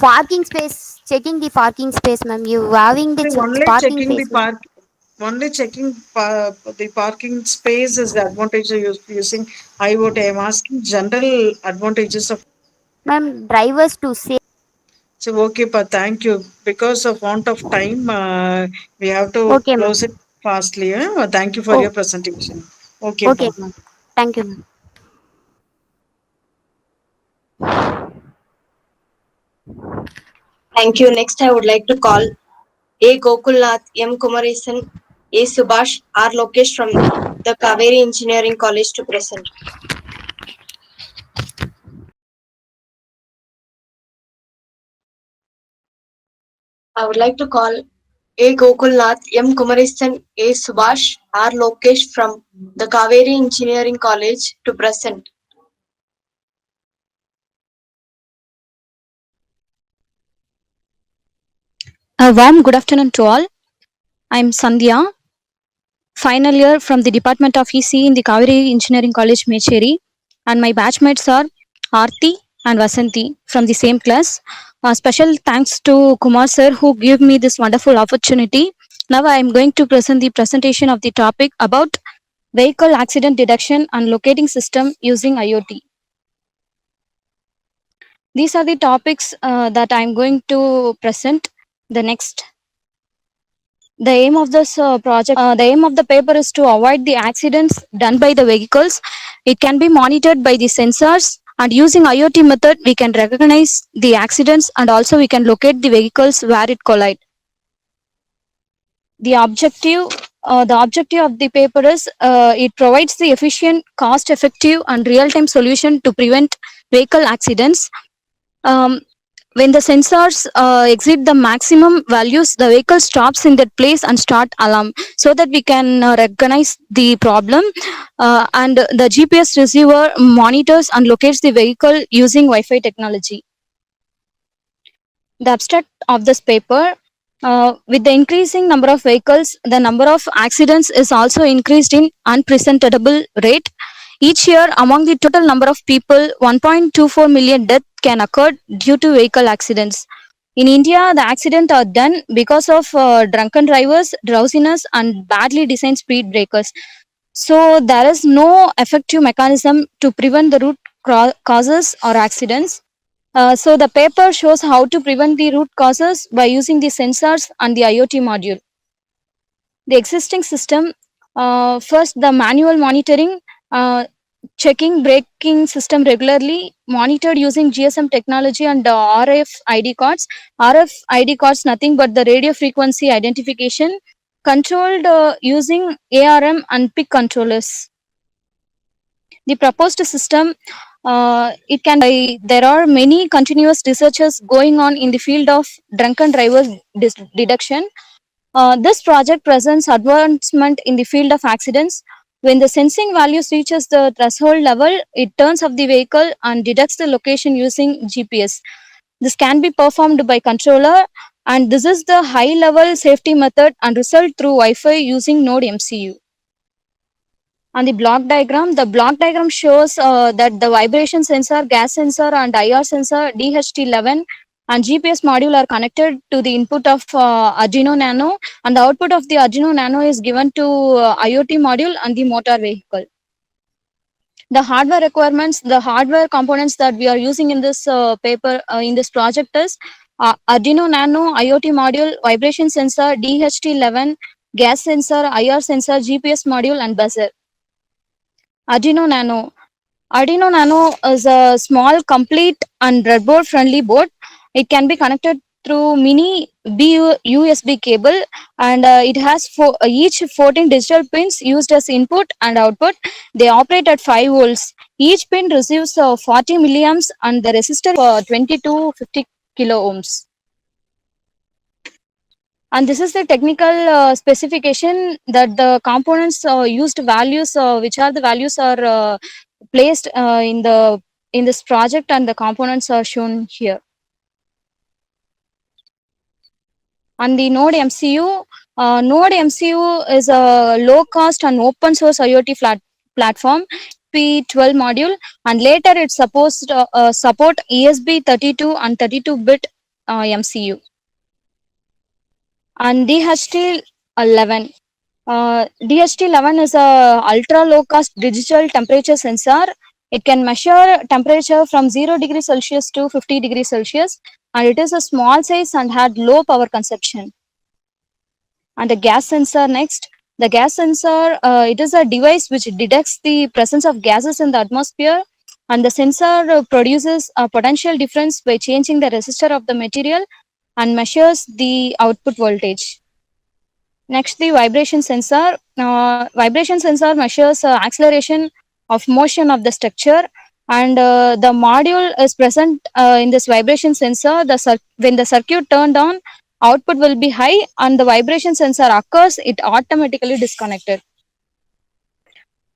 Parking space, checking the parking space, ma'am. You having the Only parking checking the space, ma'am. park, only checking the parking space is the advantage of using IoT. I'm asking general advantages of. Ma'am, drivers to say. So okay, but thank you. Because of want of time, we have to Okay, close ma'am. it fastly. Thank you for Oh, your presentation. Okay, okay, pa. ma'am. Thank you, ma'am. Thank you. Next, I would like to call A. Gokulnath, M. Kumaresan, A. Subhash, R. Lokesh from the Kaveri Engineering College to present. I would like to call A. Gokulnath, M. Kumaresan, A. Subhash, R. Lokesh from the Kaveri Engineering College to present. A warm good afternoon to all. I'm Sandhya, final year from the Department of EC in the Kaveri Engineering College, Mecheri, and my batchmates are Aarti and Vasanti from the same class. Special thanks to Kumar sir who gave me this wonderful opportunity. Now I am going to present the presentation of the topic about vehicle accident detection and locating system using IoT. These are the topics that I am going to present. The next. The aim of the paper is to avoid the accidents done by the vehicles. It can be monitored by the sensors, and using IoT method, we can recognize the accidents and also we can locate the vehicles where it collide. The objective of the paper is it provides the efficient, cost-effective, and real-time solution to prevent vehicle accidents. Um, when the sensors exceed the maximum values, the vehicle stops in that place and start alarm so that we can recognize the problem. And the GPS receiver monitors and locates the vehicle using Wi-Fi technology. The abstract of this paper, with the increasing number of vehicles, the number of accidents is also increased in unprecedented rate. Each year, among the total number of people, 1.24 million deaths can occur due to vehicle accidents. In India, the accidents are done because of drunken drivers, drowsiness, and badly designed speed breakers. So, there is no effective mechanism to prevent the root causes or accidents. So the paper shows how to prevent the root causes by using the sensors and the IoT module. The existing system, first the manual monitoring, checking braking system regularly, monitored using GSM technology and RFID cards. RFID cards nothing but the radio frequency identification, controlled using ARM and PIC controllers. The proposed system, there are many continuous researches going on in the field of drunken driver detection. This project presents advancement in the field of accidents. When the sensing values reaches the threshold level, it turns off the vehicle and detects the location using GPS. This can be performed by controller, and this is the high level safety method and result through Wi-Fi using Node MCU. On the block diagram shows that the vibration sensor, gas sensor, and IR sensor DHT11 and GPS module are connected to the input of Arduino Nano, and the output of the Arduino Nano is given to IoT module and the motor vehicle. The hardware requirements, the hardware components that we are using in this in this project is Arduino Nano, IoT module, vibration sensor, DHT11, gas sensor, IR sensor, GPS module, and buzzer. Arduino Nano. Arduino Nano is a small, complete, and breadboard friendly board. It can be connected through mini USB cable, and it has each 14 digital pins used as input and output. They operate at 5 volts. Each pin receives 40 milliamps, and the resistor 20 to 50 kilo ohms. And this is the technical specification that the components used values, which are the values are placed in this project, and the components are shown here. And the Node MCU, Node MCU is a low cost and open source IoT platform, P12 module, and later it supposed support ESP32 and 32-bit MCU. And DHT11. DHT11 is a ultra low cost digital temperature sensor. It can measure temperature from 0 degrees Celsius to 50 degrees Celsius, and it is a small size and had low power consumption. And the gas sensor next. The gas sensor, it is a device which detects the presence of gases in the atmosphere, and the sensor produces a potential difference by changing the resistor of the material and measures the output voltage. Next, the vibration sensor. Vibration sensor measures acceleration of motion of the structure, and the module is present in this vibration sensor. When the circuit turned on, output will be high, and the vibration sensor occurs, it automatically disconnected.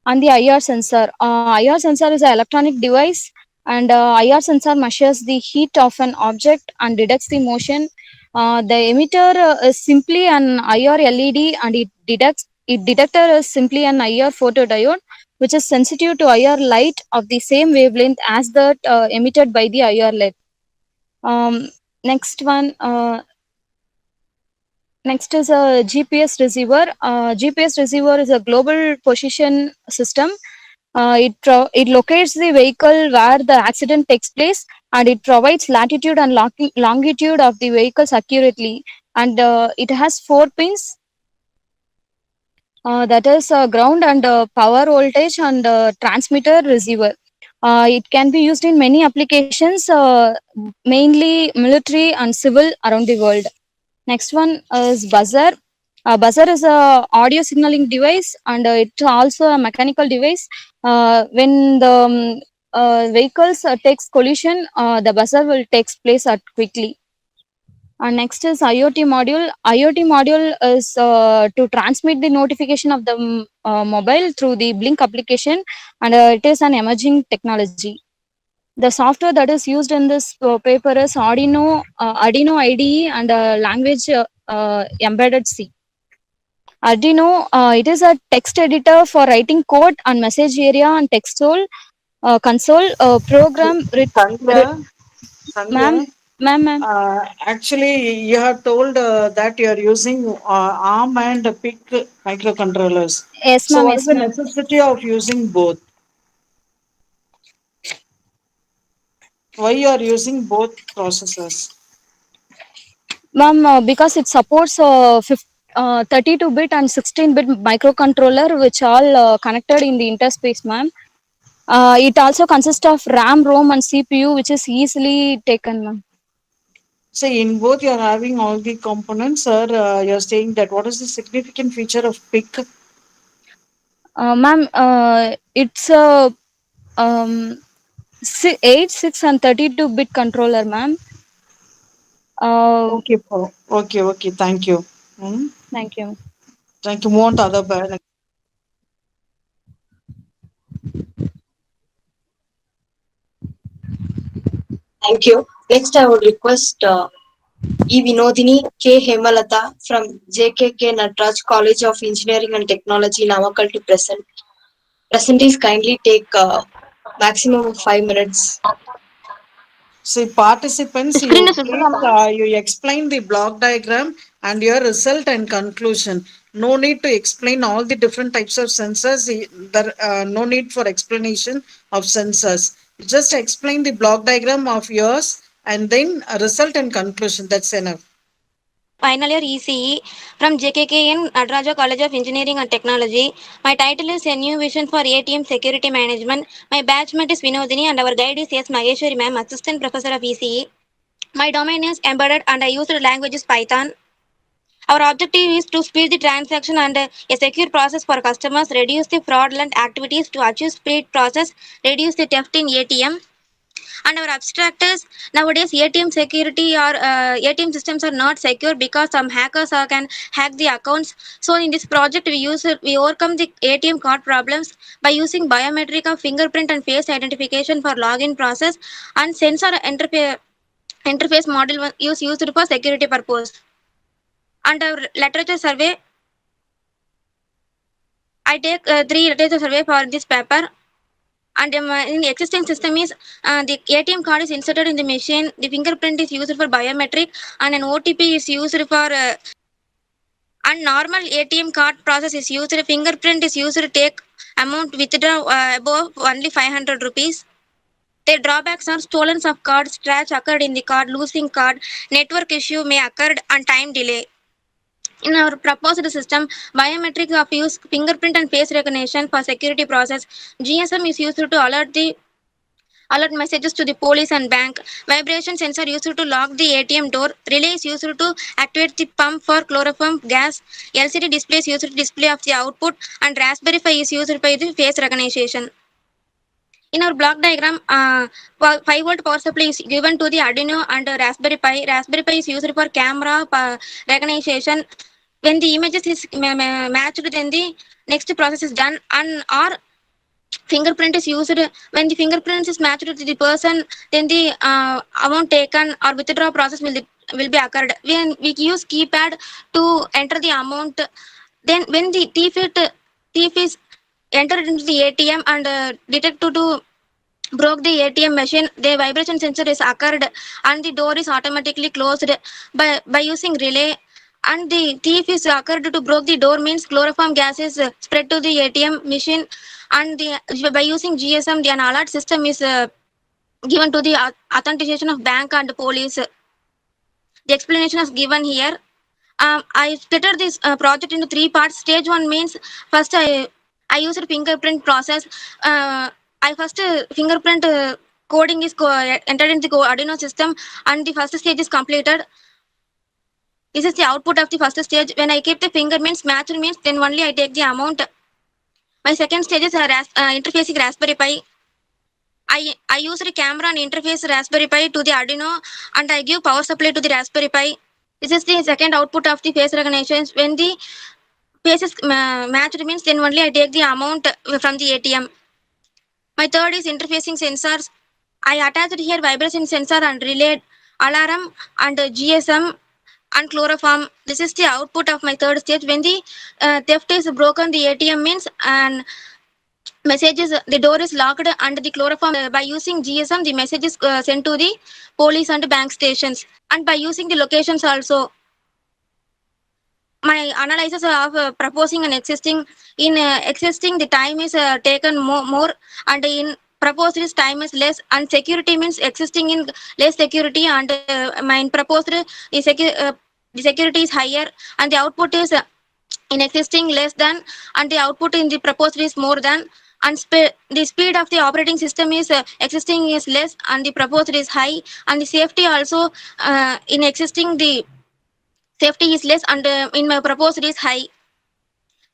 And the IR sensor. IR sensor is an electronic device, and IR sensor measures the heat of an object and detects the motion. The emitter is simply an IR LED, and it detector is simply an IR photodiode, which is sensitive to IR light of the same wavelength as that emitted by the IR LED. Next one. Next is a GPS receiver. GPS receiver is a global position system. It locates the vehicle where the accident takes place, and it provides latitude and longitude of the vehicles accurately. And it has 4 pins. That is ground and power voltage and transmitter receiver. It can be used in many applications, mainly military and civil around the world. Next one is buzzer. Buzzer is a audio signaling device, and it's also a mechanical device. When the vehicles takes collision, the buzzer will takes place at quickly. And next is IoT module. IoT module is to transmit the notification of the mobile through the Blink application, and it is an emerging technology. The software that is used in this paper is Arduino IDE and language embedded C. Arduino, it is a text editor for writing code and message area and console program. Sandhya, Ma'am, Sandhya, ma'am. actually, you have told that you are using ARM and PIC microcontrollers. Yes, So, ma'am. what is Yes, the ma'am. necessity of using both? Why you are using both processors? Ma'am, because it supports 32-bit and 16-bit microcontroller, which all connected in the interspace, ma'am. It also consists of RAM, ROM, and CPU, which is easily taken, ma'am. See, in both you are having all the components, sir. You are saying that what is the significant feature of PIC? Ma'am, it's a 8, 6, and 32-bit controller, ma'am. Okay, okay. Thank you. Hmm? Thank you. Thank you. Move on to other bad. Thank you. Next, I would request E. Vinodini K. Hemalata from JKK Natraj College of Engineering and Technology, Namakkal to present. Presentees kindly take maximum of 5 minutes. See, participants, you please you explain the block diagram and your result and conclusion. No need to explain all the different types of sensors. There no need for explanation of sensors. Just explain the block diagram of yours and then a result and conclusion. That's enough. Final year ECE from JKKN Nataraja College of Engineering and Technology. My title is A New Vision for ATM Security Management. My batchmate is Vinodini and our guide is S. Mageshwari ma'am, Assistant Professor of ECE. My domain is embedded and I use the language is Python. Our objective is to speed the transaction and a secure process for customers, reduce the fraudulent activities to achieve speed process, reduce the theft in ATM. And our abstract is nowadays ATM security or ATM systems are not secure because some hackers can hack the accounts. So in this project we overcome the ATM card problems by using biometric fingerprint and face identification for login process and sensor interface model used for security purpose. And our literature survey, I take 3 literature survey for this paper. And in the existing system is the ATM card is inserted in the machine, the fingerprint is used for biometric, and an OTP is used for and normal ATM card process is used. Fingerprint is used to take amount withdraw above only 500 rupees. The drawbacks are stolen of card, scratch occurred in the card, losing card, network issue may occur, and time delay. In our proposed system, biometric of use fingerprint and face recognition for security process. GSM is used to alert messages to the police and bank. Vibration sensor used to lock the ATM door. Relay is used to activate the pump for chloroform gas. LCD display is used to display of the output, and Raspberry Pi is used for the face recognition. In our block diagram, 5-volt power supply is given to the Arduino and Raspberry Pi. Raspberry Pi is used for camera recognition. When the images is matched, then the next process is done. And or fingerprint is used. When the fingerprint is matched to the person, then the amount taken or withdraw process will be occurred. When we use keypad to enter the amount, then when the thief is entered into the ATM and detected to broke the ATM machine, the vibration sensor is occurred and the door is automatically closed by using relay. And the thief is occurred to broke the door means chloroform gas is spread to the ATM machine. And by using GSM, the an alert system is given to the authentication of bank and police. The explanation is given here. I split this project into 3 parts. Stage 1 means first I used fingerprint process. I first fingerprint coding is entered into the Arduino system, and the first stage is completed. This is the output of the first stage. When I keep the finger means matched means, then only I take the amount. My second stage is interfacing Raspberry Pi. I used a camera and interface Raspberry Pi to the Arduino, and I give power supply to the Raspberry Pi. This is the second output of the face recognition. When the face is matched means, then only I take the amount from the ATM. My third is interfacing sensors. I attached here vibration sensor and relay, alarm and GSM and chloroform. This is the output of my third stage. When the theft is broken, the ATM means, and messages, the door is locked and the chloroform. By using GSM, the message is sent to the police and bank stations. And by using the locations also, my analysis of proposing and existing, in existing the time is taken more, and in proposed is time is less, and security means existing in less security, and my proposed is the security is higher, and the output is in existing less than, and the output in the proposed is more than. And the speed of the operating system is existing is less and the proposed is high, and the safety also in existing the safety is less, and in my proposed is high.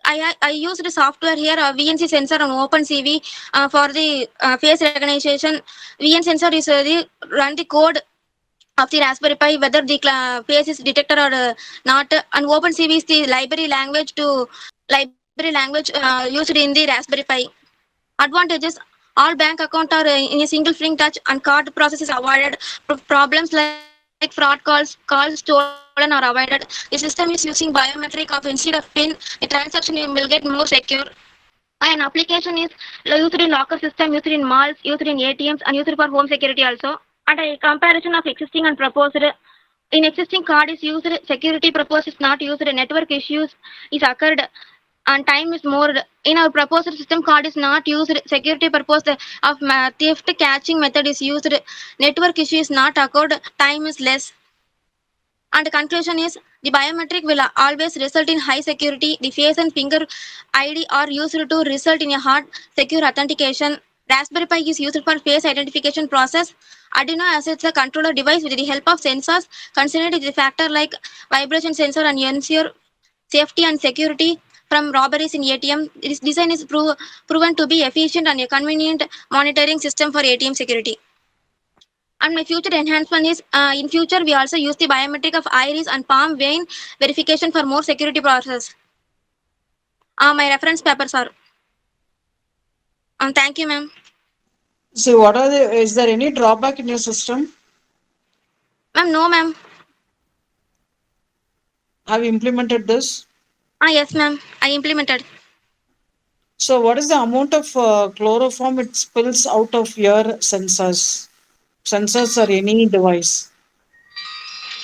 I used the software here, VNC sensor on OpenCV for the face recognition. VN sensor is run the code of the Raspberry Pi whether the face is detected or not, and OpenCV is the library language used in the Raspberry Pi. Advantages: all bank accounts are in a single finger touch, and card process is avoided. Problems like fraud calls stolen are avoided. The system is using biometric of instead of PIN. The transaction will get more secure. An application is used in locker system, used in malls, used in ATMs, and used for home security also. And a comparison of existing and proposed. In existing card is used, security purpose is not used, network issues is occurred, and time is more. In our proposed system, card is not used, security purpose of theft catching method is used, network issue is not occurred, time is less. And the conclusion is the biometric will always result in high security. The face and finger ID are used to result in a hard secure authentication. Raspberry Pi is used for face identification process. Arduino assets a controller device with the help of sensors considered the factor like vibration sensor and ensure safety and security from robberies in ATM. This design is proven to be efficient and a convenient monitoring system for ATM security. And my future enhancement is in future we also use the biometric of iris and palm vein verification for more security process. My reference papers are. Thank you, ma'am. See, is there any drawback in your system? Ma'am, no, ma'am. Have you implemented this? Yes, ma'am. I implemented. So, what is the amount of chloroform it spills out of your sensors? Sensors or any device?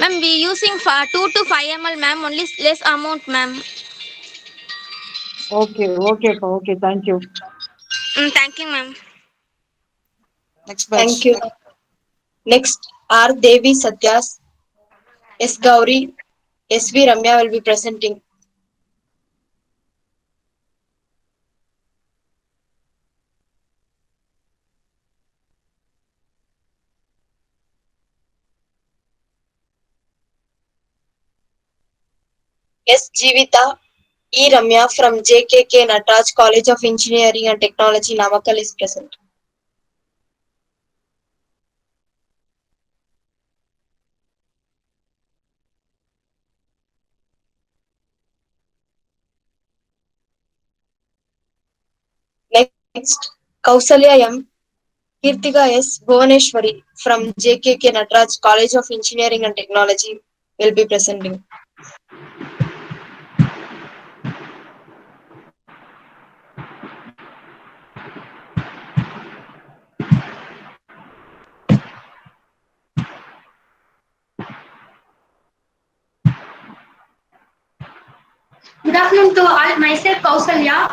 Ma'am, we using for 2 to 5 ml, ma'am. Only less amount, ma'am. Okay, okay, okay. Thank you. Thank you, ma'am. Next Thank batch. you. Next, R. Devi Satyas, S. Gauri, S.V. Ramya will be presenting. S. Jivita, E. Ramya from JKK Nataraj College of Engineering and Technology, Namakkal is present. Next, Kausalya M. Kirtika S. Bhuvaneshwari from JKK Nataraj College of Engineering and Technology will be presenting. Good afternoon to all. Myself Kausalya.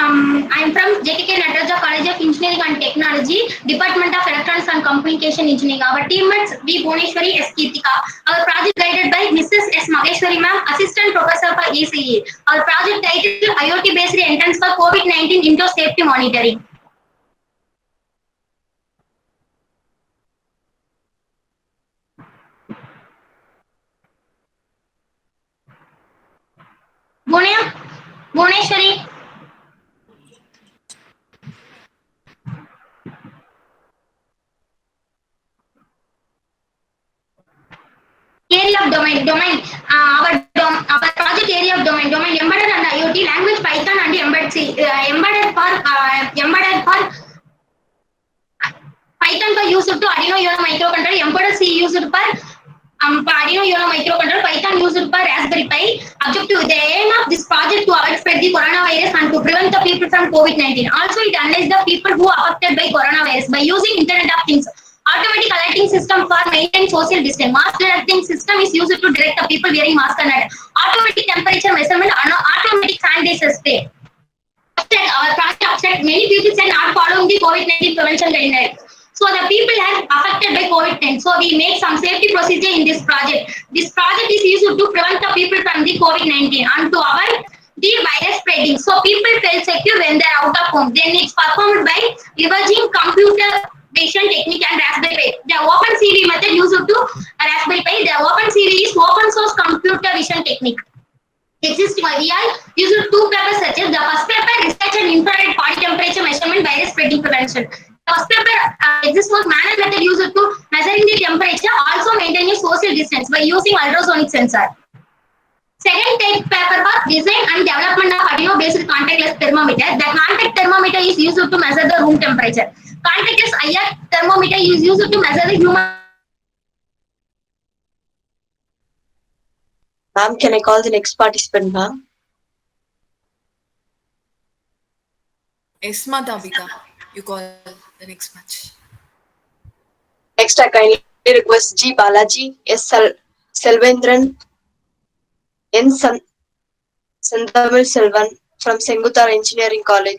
I'm from JKK Nataraja College of Engineering and Technology, Department of Electronics and Communication Engineering. Our teammates V. Bhuneshwari S. Kirtika. Our project guided by Mrs. S. Mageshwari ma'am, Assistant Professor for ECE. Our project title IoT based entrance for COVID-19 indoor safety monitoring. Bhuneshwari. Area of our project area of domain embedded and IoT language Python and embedded C, embedded for Python for used to Arduino Uno microcontroller, embedded C used for Arduino Uno microcontroller, Python used for Raspberry Pi. Objective: the aim of this project to avoid spread the coronavirus and to prevent the people from COVID-19. Also, it analyzes the people who are affected by coronavirus by using Internet of Things. Automatic alerting system for maintain social distance. Mask detecting system is used to direct the people wearing mask and automatic temperature measurement and automatic sanitizer spray. Our project upset many people said not following the COVID-19 prevention guidelines. So the people are affected by COVID-19. So we make some safety procedure in this project. This project is used to prevent the people from the COVID-19 and to avoid the virus spreading. So people feel secure when they are out of home. Then it's performed by leveraging computer vision technique and Raspberry Pi. The OpenCV method used to Raspberry Pi. The OpenCV is open source computer vision technique. Existing IVI used two papers such as the first paper research and infrared body temperature measurement virus spreading prevention. The first paper exists was managed method used to measuring the temperature, also maintaining social distance by using ultrasonic sensor. Second paper for design and development of Arduino based contactless thermometer. The contact thermometer is used to measure the room temperature. Contactless IR thermometer is used to measure the human. Ma'am, can I call the next participant, ma'am? Esma Dabika, you call the next match. Next, I kindly request G. Balaji, S. Selvendran, N. Sandamil Selvan from Sengutar Engineering College,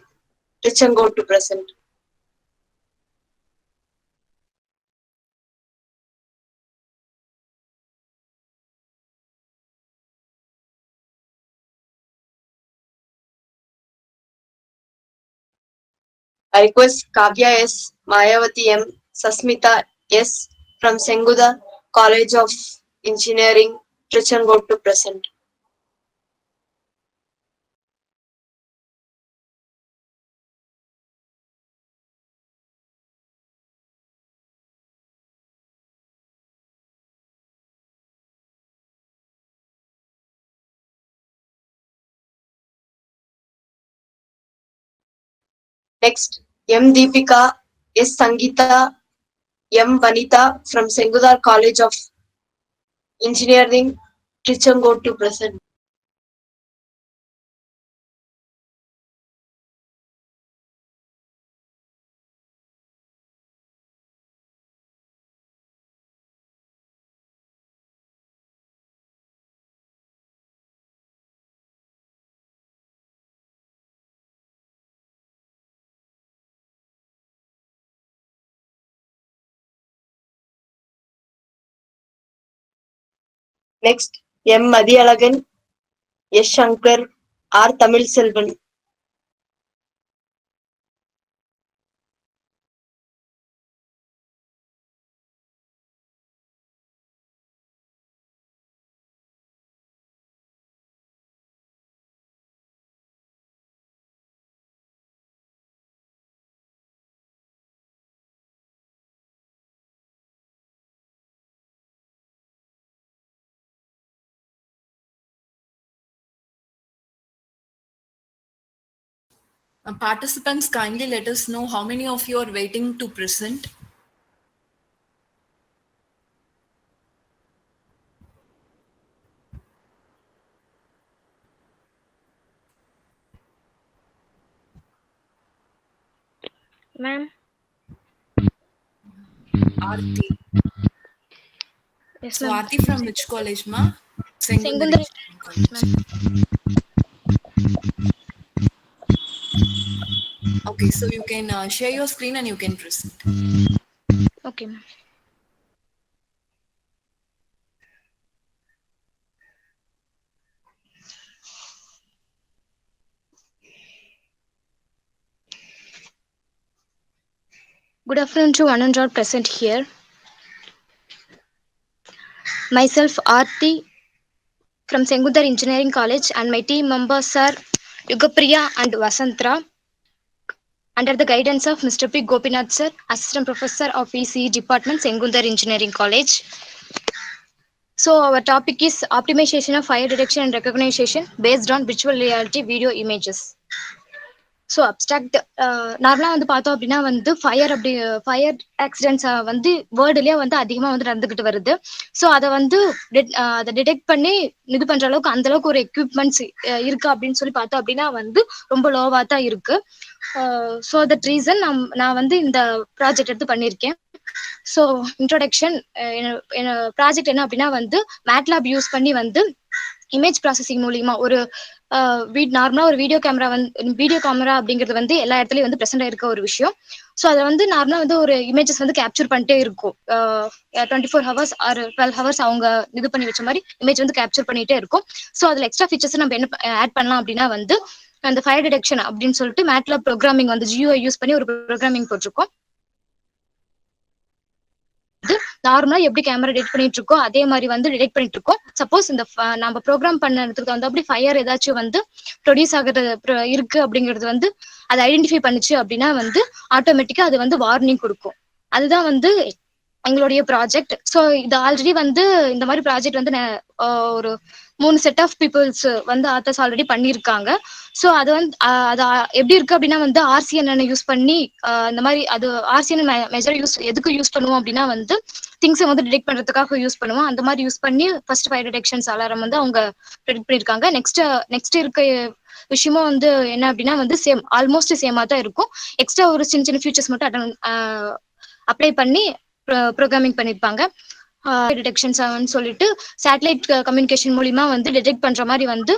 Trichangood to present. I request Kavya S. Mayavati M. Sasmita S. from Senguda College of Engineering, Trichangood to present. Next, M. Deepika S. Sangeeta M. Vanita from Sengudar College of Engineering, Trichangood to present. Next, M. Madiyalagan, S. Shankar, R. Tamil Selvan. Participants, kindly let us know how many of you are waiting to present. Ma'am. Aarti. Yes, So ma'am. Aarti from which college, ma? Sengundari College. ma'am. Okay, so you can share your screen and you can present. Okay, ma'am. Good afternoon to one and all present here. Myself, Aarti from Sengundar Engineering College, and my team members are Yugapriya and Vasantra, under the guidance of Mr. P. Gopinath sir, Assistant Professor of ECE Department, Sengundar Engineering College. So our topic is optimization of fire detection and recognition based on virtual reality video images. So abstract நார்மலாக வந்து பார்த்தோம் அப்படின்னா வந்து fire accidents வந்து வேர்ல்டுலேயே வந்து அதிகமாக வந்து நடந்துக்கிட்டு வருது. ஸோ அதை வந்து அதை டிடெக்ட் பண்ணி இது பண்ணுற அளவுக்கு அந்த அளவுக்கு ஒரு எக்யூப்மெண்ட்ஸ் இருக்கு அப்படின்னு சொல்லி பார்த்தோம் அப்படின்னா வந்து ரொம்ப லோவாக தான் இருக்கு. ஸோ தட் ரீசன் நான் வந்து இந்த ப்ராஜெக்ட் எடுத்து பண்ணியிருக்கேன். ஸோ இன்ட்ரோடக்ஷன் ப்ராஜெக்ட் என்ன அப்படின்னா வந்து மேட்லாப் யூஸ் பண்ணி வந்து இமேஜ் ப்ராசஸிங் மூலியமா ஒரு நார்மலா ஒரு வீடியோ கேமரா அப்படிங்கிறது வந்து எல்லா இடத்துலயும் வந்து பிரசன்ட் ஆயிருக்க ஒரு விஷயம். ஸோ அதை வந்து நார்மலா வந்து ஒரு இமேஜஸ் வந்து கேப்சர் பண்ணிட்டே இருக்கும். 24 ஹவர்ஸ் ஆர் 12 ஹவர்ஸ் அவங்க இது பண்ணி வச்ச மாதிரி இமேஜ் வந்து கேப்சர் பண்ணிட்டே இருக்கும். ஸோ அதுல எக்ஸ்ட்ரா ஃபீச்சர்ஸ் நம்ம என்ன ஆட் பண்ணலாம் அப்படின்னா வந்து அந்த ஃபயர் டிடெக்ஷன் அப்படின்னு சொல்லிட்டு மேட்லாப் ப்ரோக்ராமிங் வந்து GUI யூஸ் பண்ணி ஒரு ப்ரோக்ராமிங் போட்டிருக்கோம். நார்மலா எப்படி கேமரா டிடெக்ட் பண்ணிட்டு இருக்கோ அதே மாதிரி வந்து டிடெக்ட் பண்ணிட்டு இருக்கோம். சப்போஸ் இந்த நம்ம ப்ரோக்ராம் பண்ணதுக்கு வந்து அப்படி ஃபயர் ஏதாச்சும் வந்து ப்ரொடியூஸ் ஆகுறது இருக்கு அப்படிங்கிறது வந்து அதை ஐடென்டிஃபை பண்ணுச்சு அப்படின்னா வந்து ஆட்டோமேட்டிக்கா அது வந்து வார்னிங் கொடுக்கும். அதுதான் வந்து எங்களுடைய ப்ராஜெக்ட். ஸோ இது ஆல்ரெடி வந்து இந்த மாதிரி ப்ராஜெக்ட் வந்து ஒரு 3 செட் ஆஃப் பீப்புள்ஸ் வந்து ஆத்தர்ஸ் ஆல்ரெடி பண்ணியிருக்காங்க. ஸோ அது வந்து அது எப்படி இருக்கு அப்படின்னா வந்து RCN யூஸ் பண்ணி இந்த மாதிரி அது RCN மெஜர் எதுக்கு யூஸ் பண்ணுவோம் அப்படின்னா வந்து திங்ஸை வந்து டிடெக்ட் பண்றதுக்காக யூஸ் பண்ணுவோம். அந்த மாதிரி யூஸ் பண்ணி ஃபர்ஸ்ட் ஃபயர் டிடெக்ஷன்ஸ் அலாரம் வந்து அவங்க ப்ரெடிக்ட் பண்ணியிருக்காங்க. நெக்ஸ்ட் இருக்க விஷயமும் வந்து என்ன அப்படின்னா வந்து ஆல்மோஸ்ட் சேமா தான் இருக்கும். எக்ஸ்ட்ரா ஒரு சின்ன சின்ன ஃபியூச்சர்ஸ் மட்டும் அப்ளை பண்ணி ப்ரோக்ராமிங் பண்ணியிருப்பாங்க. டிடெக்ஷன் சொல்லிட்டு சேட்டலைட் கம்யூனிகேஷன் மூலியமா வந்து டிடெக்ட் பண்ற மாதிரி வந்து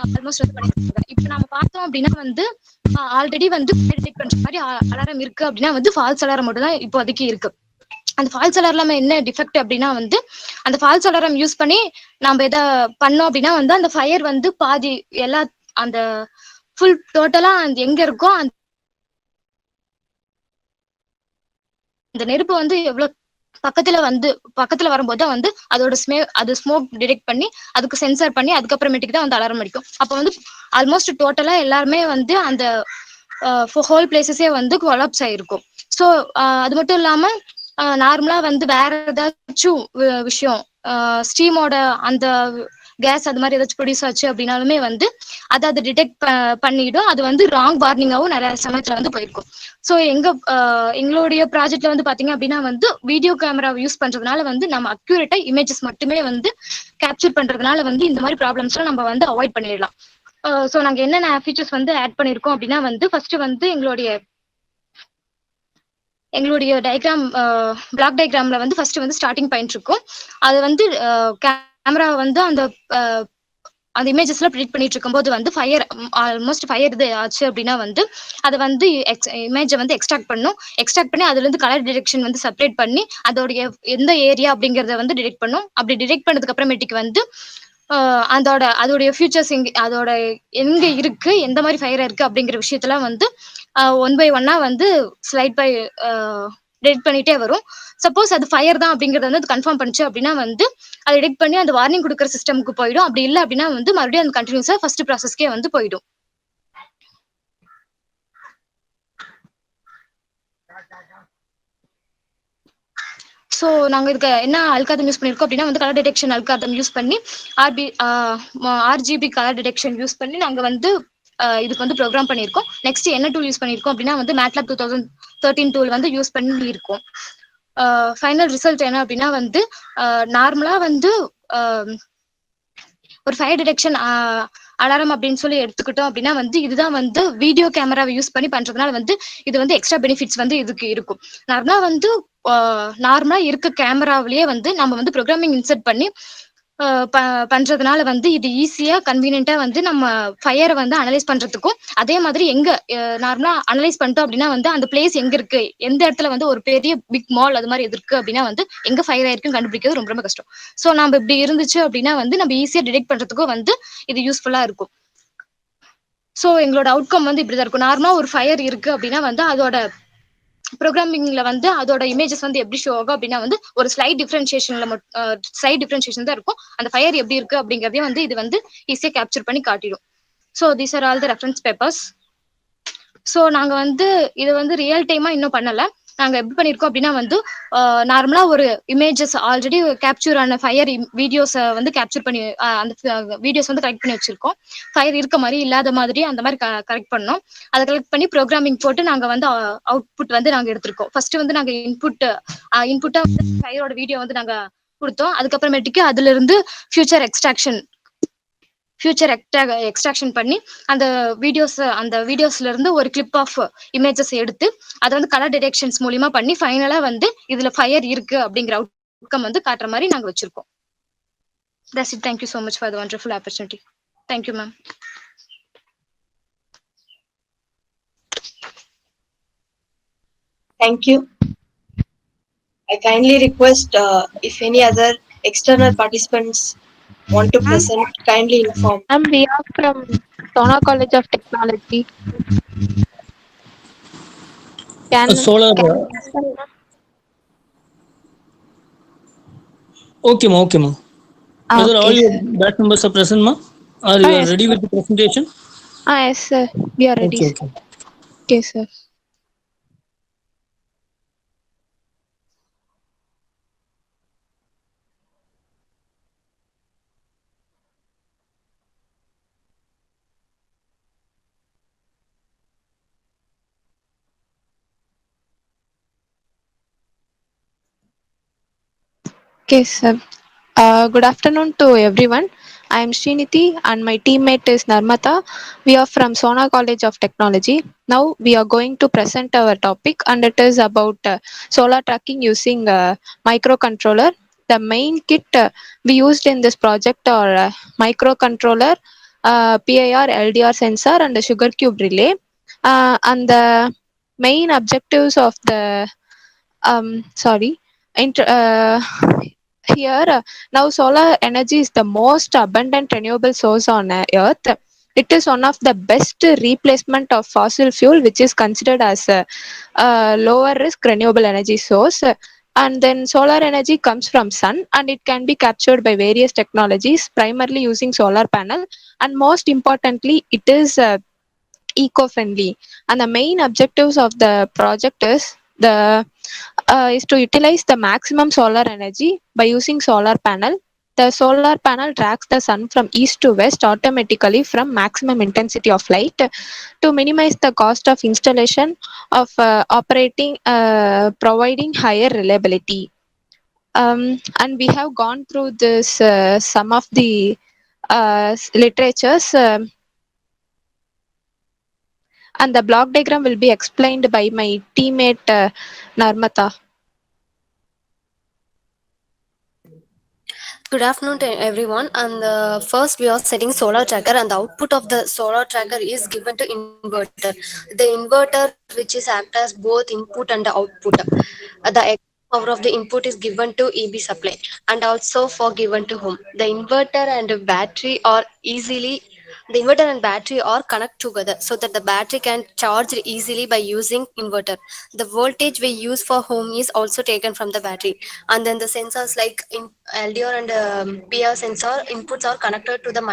ஆல்மோஸ்ட் வந்து பண்ணிருக்காங்க. இப்போ நம்ம பார்த்தோம் அப்படின்னா வந்து ஆல்ரெடி வந்து டிடெக்ட் பண்ற மாதிரி அலாரம் இருக்கு அப்படின்னா வந்து ஃபால்ஸ் அலாரம் மட்டும் தான் இப்போதைக்கு இருக்கு. அந்த ஃபால்ஸ் அலாரம் என்ன டிஃபெக்ட் அப்படின்னா வந்து அந்த ஃபால்ஸ் அலாரம் யூஸ் பண்ணி நம்ம எதை பண்ணோம் அப்படின்னா வந்து அந்த ஃபயர் வந்து பாதி எல்லா அந்த ஃபுல் டோட்டலா அந்த எங்க இருக்கோ அந்த நெருப்பு வந்து எவ்வளவு பக்கத்துல வரும்போது வந்து அதோட ஸ்மோக் டிடெக்ட் பண்ணி அதுக்கு சென்சார் பண்ணி அதுக்கப்புறமேட்டுக்கு தான் வந்து அலாரம் அடிக்கும். அப்போ வந்து ஆல்மோஸ்ட் டோட்டலா எல்லாருமே வந்து அந்த ஹோல் பிளேசஸே வந்து கொலாப்ஸ் ஆயிருக்கும். ஸோ அது மட்டும் இல்லாம நார்மலா வந்து வேற ஏதாச்சும் விஷயம் ஸ்டீமோட அந்த கேஸ் அது மாதிரி ஏதாச்சும் ப்ரொடியூஸ் ஆச்சு அப்படின்னாலுமே வந்து அதை டிடெக்ட் பண்ணிடும். அது வந்து ராங் வார்னிங்காவும் நிறைய சமயத்துல வந்து போயிருக்கும். ஸோ எங்களுடைய ப்ராஜெக்ட்ல வந்து பாத்தீங்க அப்படின்னா வந்து வீடியோ கேமரா யூஸ் பண்றதுனால வந்து நம்ம அக்யூரேட்டா இமேஜஸ் மட்டுமே வந்து கேப்சர் பண்றதுனால வந்து இந்த மாதிரி ப்ராப்ளம்ஸ்லாம் நம்ம வந்து அவாய்ட் பண்ணிடலாம். ஸோ நாங்க என்னென்ன ஃபீச்சர்ஸ் வந்து ஆட் பண்ணிருக்கோம் அப்படின்னா வந்து ஃபர்ஸ்ட் வந்து எங்களுடைய டயக்ராம் பிளாக் டயக்ராம்ல வந்து ஃபர்ஸ்ட் வந்து ஸ்டார்டிங் பாயிண்ட் இருக்கும். அது வந்து கேமரா வந்து அந்த அந்த இமேஜஸ்லாம் ப்ரிடிக்ட் பண்ணிட்டு இருக்கும்போது வந்து ஃபயர் ஆல்மோஸ்ட் ஃபயர் இது ஆச்சு அப்படின்னா வந்து அதை வந்து இமேஜை வந்து எக்ஸ்ட்ராக்ட் பண்ணும். எக்ஸ்ட்ராக்ட் பண்ணி அதுல இருந்து கலர் டிடெக்ஷன் வந்து செப்பரேட் பண்ணி அதோடைய எந்த ஏரியா அப்படிங்கறத வந்து டிடெக்ட் பண்ணும். அப்படி டிடெக்ட் பண்ணதுக்கு அப்புறமேட்டுக்கு வந்து அதோடைய ஃபியூச்சர்ஸ் அதோட எங்க இருக்கு, எந்த மாதிரி ஃபயர் இருக்கு அப்படிங்கிற விஷயத்தெல்லாம் வந்து ஒன் பை ஒன்னா வந்து ஸ்லைட் பை டிடெக்ட் பண்ணிட்டே வரும். சப்போஸ் அது ஃபயர் தான் அப்படிங்கறத வந்து கன்ஃபார்ம் பண்ணுச்சு அப்படின்னா வந்து அதை டிடெக்ட் பண்ணி அந்த வார்னிங் கொடுக்குற சிஸ்டமுக்கு போயிடும். அப்படி இல்லை அப்படின்னா வந்து மறுபடியும் அந்த கண்டினியூஸா ஃபர்ஸ்ட் ப்ராசஸ்க்கே வந்து போயிடும். ஸோ நாங்கள் இதுக்கு என்ன அல்காதம் யூஸ் பண்ணியிருக்கோம் அப்படின்னா வந்து கலர் டிடெக்ஷன் அல்காதம் யூஸ் பண்ணி ஆர்ஜிபி கலர் டிடெக்ஷன் யூஸ் பண்ணி நாங்கள் வந்து இதுக்கு வந்து ப்ரோக்ராம் பண்ணியிருக்கோம். நெக்ஸ்ட் என்ன டூல் யூஸ் பண்ணியிருக்கோம் அப்படின்னா வந்து மேட்லாப் 2013 டூல் வந்து யூஸ் பண்ணியிருக்கோம். ஃபைனல் ரிசல்ட் என்ன அப்படின்னா வந்து நார்மலா வந்து ஒரு ஃபயர் டிடெக்ஷன் அலாரம் அப்படின்னு சொல்லி எடுத்துக்கிட்டோம் அப்படின்னா வந்து இதுதான் வந்து வீடியோ கேமராவை யூஸ் பண்ணி பண்றதுனால வந்து இது வந்து எக்ஸ்ட்ரா பெனிஃபிட்ஸ் வந்து இதுக்கு இருக்கும். நார்மலா இருக்க கேமராவிலேயே வந்து நம்ம வந்து ப்ரோக்ராமிங் இன்சர்ட் பண்ணி பண்றதுனால வந்து இது ஈஸியா கன்வீனியன்ட்டா வந்து நம்ம ஃபயரை வந்து அனலைஸ் பண்றதுக்கும், அதே மாதிரி எங்க நார்மலா அனலைஸ் பண்ணிட்டோம் அப்படின்னா வந்து அந்த பிளேஸ் எங்க இருக்கு, எந்த இடத்துல வந்து ஒரு பெரிய பிக் மால் அது மாதிரி இருக்கு அப்படின்னா வந்து எங்க ஃபயர் ஆயிருக்குன்னு கண்டுபிடிக்கிறது ரொம்ப ரொம்ப கஷ்டம். ஸோ நம்ம இப்படி இருந்துச்சு அப்படின்னா வந்து நம்ம ஈஸியா டிடெக்ட் பண்றதுக்கும் வந்து இது யூஸ்ஃபுல்லா இருக்கும். ஸோ எங்களோட அவுட்கம் வந்து இப்படிதான் இருக்கும். நார்மலா ஒரு ஃபயர் இருக்கு அப்படின்னா வந்து அதோட ப்ரோக்ராமிங்ல வந்து அதோட இமேஜஸ் வந்து எப்படி ஷோ ஆகும் அப்படின்னா வந்து ஒரு ஸ்லைட் டிஃபரன்ஷியேஷன் தான் இருக்கும். அந்த ஃபயர் எப்படி இருக்கு அப்படிங்கறதையும் வந்து இது வந்து ஈஸியா கேப்சர் பண்ணி காட்டிடும். So these are all the reference papers. So நாங்க வந்து இது வந்து ரியல் டைமா இன்னும் பண்ணல. நாங்க எப்படி பண்ணிருக்கோம் அப்படின்னா வந்து நார்மலா ஒரு இமேஜஸ் ஆல்ரெடி கேப்சர் ஆன ஃபயர் வீடியோஸை வந்து கேப்சர் பண்ணி அந்த வீடியோஸ் வந்து கலெக்ட் பண்ணி வச்சிருக்கோம். ஃபயர் இருக்க மாதிரி இல்லாத மாதிரி அந்த மாதிரி கலெக்ட் பண்ணோம். அதை கலெக்ட் பண்ணி ப்ரோக்ராமிங் போட்டு நாங்க வந்து அவுட்புட் வந்து நாங்க எடுத்திருக்கோம். ஃபர்ஸ்ட் வந்து நாங்க இன்புட்டா வந்து ஃபயரோட வீடியோ வந்து நாங்க கொடுத்தோம். அதுக்கப்புறமேட்டுக்கு அதுல இருந்து ஃபியூச்சர் எக்ஸ்ட்ராக்ஷன் பண்ணி அந்த வீடியோஸ்ல இருந்து ஒரு கிளிப் ஆஃப் இமேஜஸ் எடுத்து அதை வந்து கலர் டிடெக்ஷன்ஸ் மூலியமா பண்ணி ஃபைனலா வந்து இதுல ஃபயர் இருக்கு அப்படிங்கிற அவுட்கம் வந்து காட்டுற மாதிரி நாங்க வச்சிருக்கோம். That's it. Thank you so much for the wonderful opportunity. Thank you, ma'am. Thank you. I kindly request if any other external participants want to present, kindly inform. We are from Sona College of Technology. Solar. Okay, ma. Whether all your batch members are present, ma? Are you Yes, ready with the presentation? Yes, sir. We are ready. Okay. Okay, sir. Okay, sir. Good afternoon to everyone. I am Sriniti and my teammate is Narmata. We are from Sona College of Technology. Now we are going to present our topic and it is about solar tracking using microcontroller. The main kit we used in this project are microcontroller, PIR, LDR sensor and the sugar cube relay. And the main objectives of the here now solar energy is the most abundant renewable source on earth. It is one of the best replacement of fossil fuel which is considered as a lower risk renewable energy source. And then solar energy comes from sun and it can be captured by various technologies primarily using solar panel, and most importantly it is eco-friendly. And the main objectives of the project is to utilize the maximum solar energy by using solar panel. The solar panel tracks the sun from east to west automatically from maximum intensity of light to minimize the cost of installation of operating, providing higher reliability. And we have gone through this some of the literatures. And the block diagram will be explained by my teammate Narmata. Good afternoon to everyone. And first, we are setting solar tracker, and the output of the solar tracker is given to inverter. The inverter, which is act as both input and output. The power of the input is given to EB supply, and also for given to home. The inverter and battery are connect together so that the battery can charge easily by using inverter. The voltage we use for home is also taken from the battery, and then the sensors like LDR and PR sensor inputs are connected to the and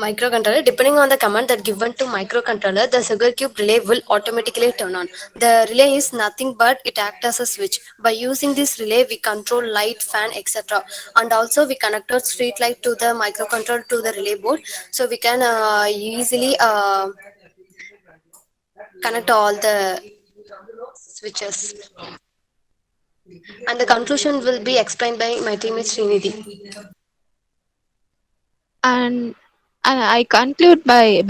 microcontroller. Depending on the command that given to microcontroller, the sugar cube relay will automatically turn on. The relay is nothing but it acts as a switch. By using this relay, we control light, fan, etc. And also we connected street light to the microcontroller to the relay board, so we can easily connect all the switches. And the conclusion will be explained by my teammate Srinidhi. and and I conclude by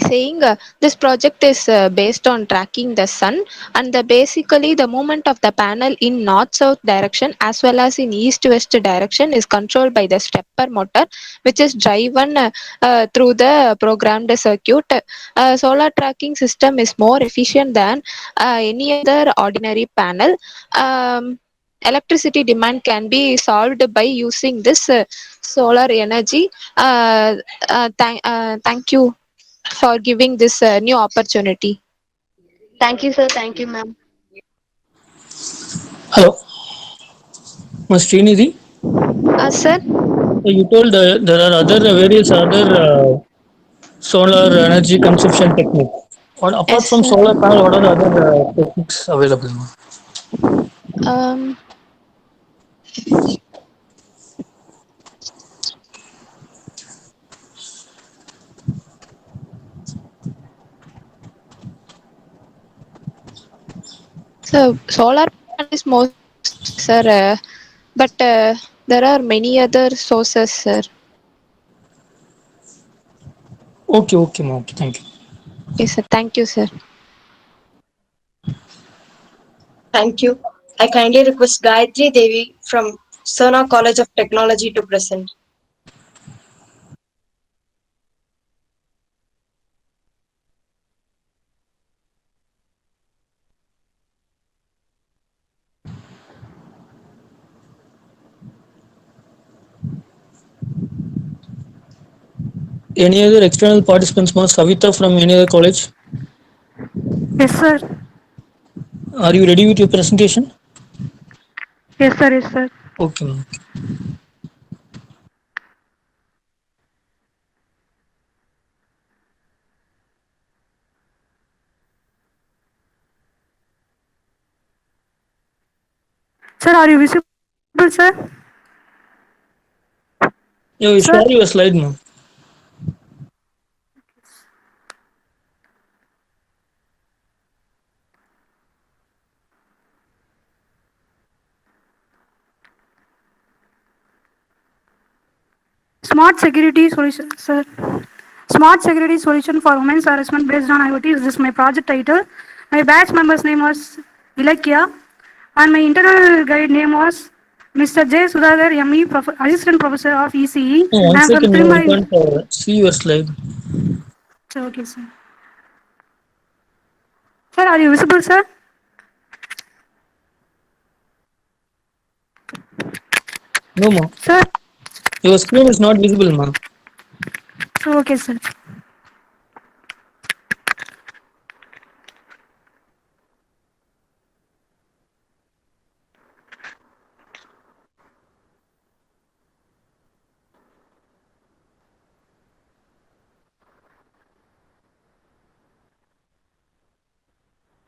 saying this project is based on tracking the sun, and basically the movement of the panel in north south direction as well as in east west direction is controlled by the stepper motor, which is driven through the programmed circuit. Solar tracking system is more efficient than any other ordinary panel. Electricity demand can be solved by using this solar energy. Thank you for giving this new opportunity. Thank you, sir. Thank you, ma'am. Hello, Ms. Srinidhi. Sir, You told there are other various other solar energy consumption techniques. What apart yes, from sir. solar panel, what are the other techniques available? Um, so solar panel is most, sir, but there are many other sources, sir. Okay, okay, ma'am. Okay, thank you. Yes, sir. Thank you, sir. Thank you. I kindly request Gayatri Devi from Sona College of Technology to present. Any other external participants, ma'am? Savita from any other college? Yes, sir. Are you ready with your presentation? Yes, sir. Yes, sir. Okay, ma'am. Sir, are you visible, sir? You Sir? share your slide, ma'am. Smart security solution, sir. Smart security solution for women's harassment based on IoT. Is this my project title? My batch member's name was Ilakya, and my internal guide name was Mr. J. Sudhakar, ME, Assistant Professor of ECE. Oh, I one am from second, ma'am. I Trimari. can't see your slide. Okay, sir. Sir, are you visible, sir? No, ma'am. Sir? Your screen is not visible, ma'am. Okay, sir.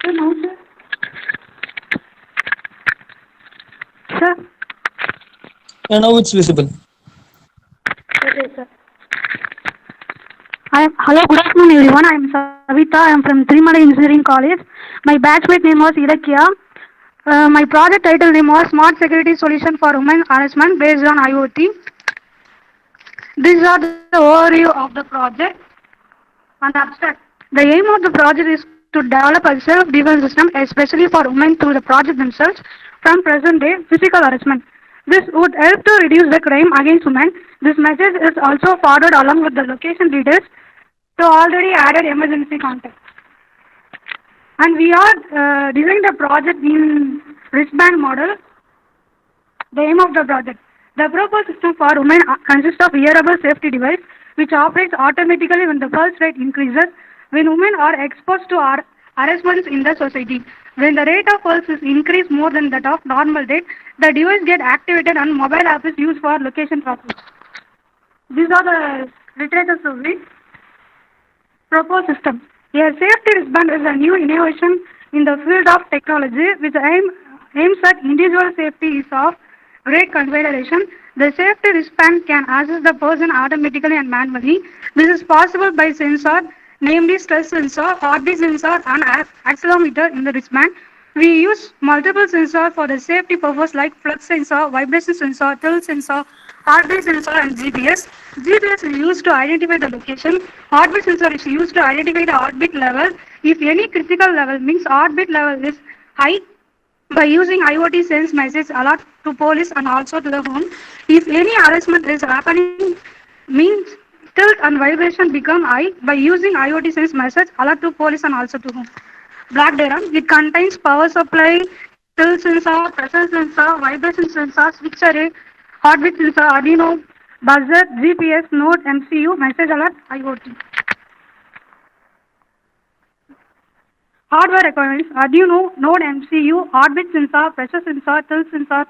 Sir, no, sir. Sir? And now it's visible. Okay, sir. Hello, good afternoon, everyone. I am Savita. I am from Trimala Engineering College. My batchmate name was Ilakya. My project title name was Smart Security Solution for Women Harassment based on IoT. These are the overview of the project and abstract. The aim of the project is to to develop a self-defense system, especially for women through the project themselves from present-day physical harassment. This would help to reduce the crime against women. This message is also forwarded along with the location details to already added emergency contact. And we are designing the project in wristband model. The aim of the project. The proposed system for women consists of wearable safety device which operates automatically when the pulse rate increases, when women are exposed to harassments in the society. When the rate of pulse is increased more than that of normal rate, the device gets activated and mobile app is used for location tracking. These are the literature survey. Proposed system. A safety wristband is a new innovation in the field of technology which aims at individual safety is of great consideration. The safety wristband can assist the person automatically and manually. This is possible by sensor, namely stress sensor, heartbeat sensor and accelerometer in the wristband. We use multiple sensors for the safety purpose like flux sensor, vibration sensor, tilt sensor, heartbeat sensor and GPS. GPS is used to identify the location. Heartbeat sensor is used to identify the heartbeat level. If any critical level means heartbeat level is high, by using IoT sends message alert to police and also to the home. If any harassment is happening means tilt and vibration become high, by using IoT sends message alert to police and also to home. Black diagram. It contains power supply, tilt sensor, pressure sensor, vibration sensor, switch array, heartbeat sensor, Arduino, buzzer, GPS, node, MCU, message alert, IoT. Hardware requirements: Arduino, node, MCU, heartbeat sensor, pressure sensor, tilt sensor,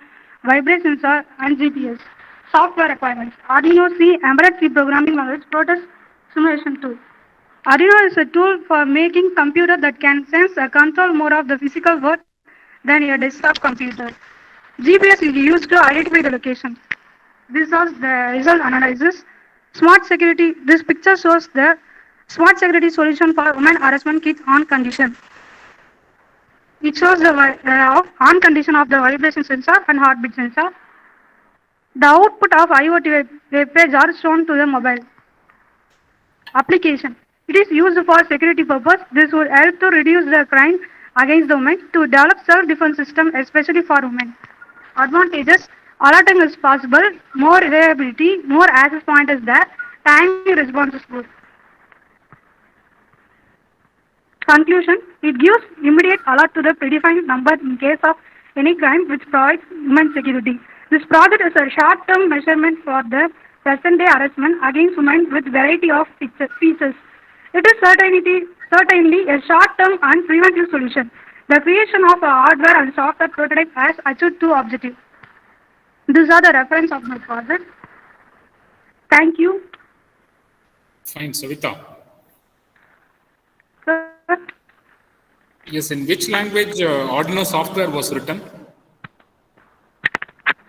vibration sensor, and GPS. Software requirements: Arduino C, embedded C programming language, Protus simulation tool. Arduino is a tool for making computer that can sense and control more of the physical world than a desktop computer. GPS is used to identify the location. This was the result analysis. Smart security. This picture shows the smart security solution for women harassment kit on condition. It shows the on condition of the vibration sensor and heartbeat sensor. The output of IoT web page are shown to the mobile. Application. It is used for security purpose. This would help to reduce the crime against the women, to develop self-defense system, especially for women. Advantages: alerting is possible, more reliability, more access point is there, timely response is good. Conclusion: it gives immediate alert to the predefined number in case of any crime, which provides women security. This project is a short-term measurement for the present-day harassment against women with variety of features. It is certainly a short-term and preventive solution. The creation of a hardware and software prototype has achieved two objectives. These are the reference of my project. Thank you. Fine, Savita. Sir. Yes, in which language Arduino software was written?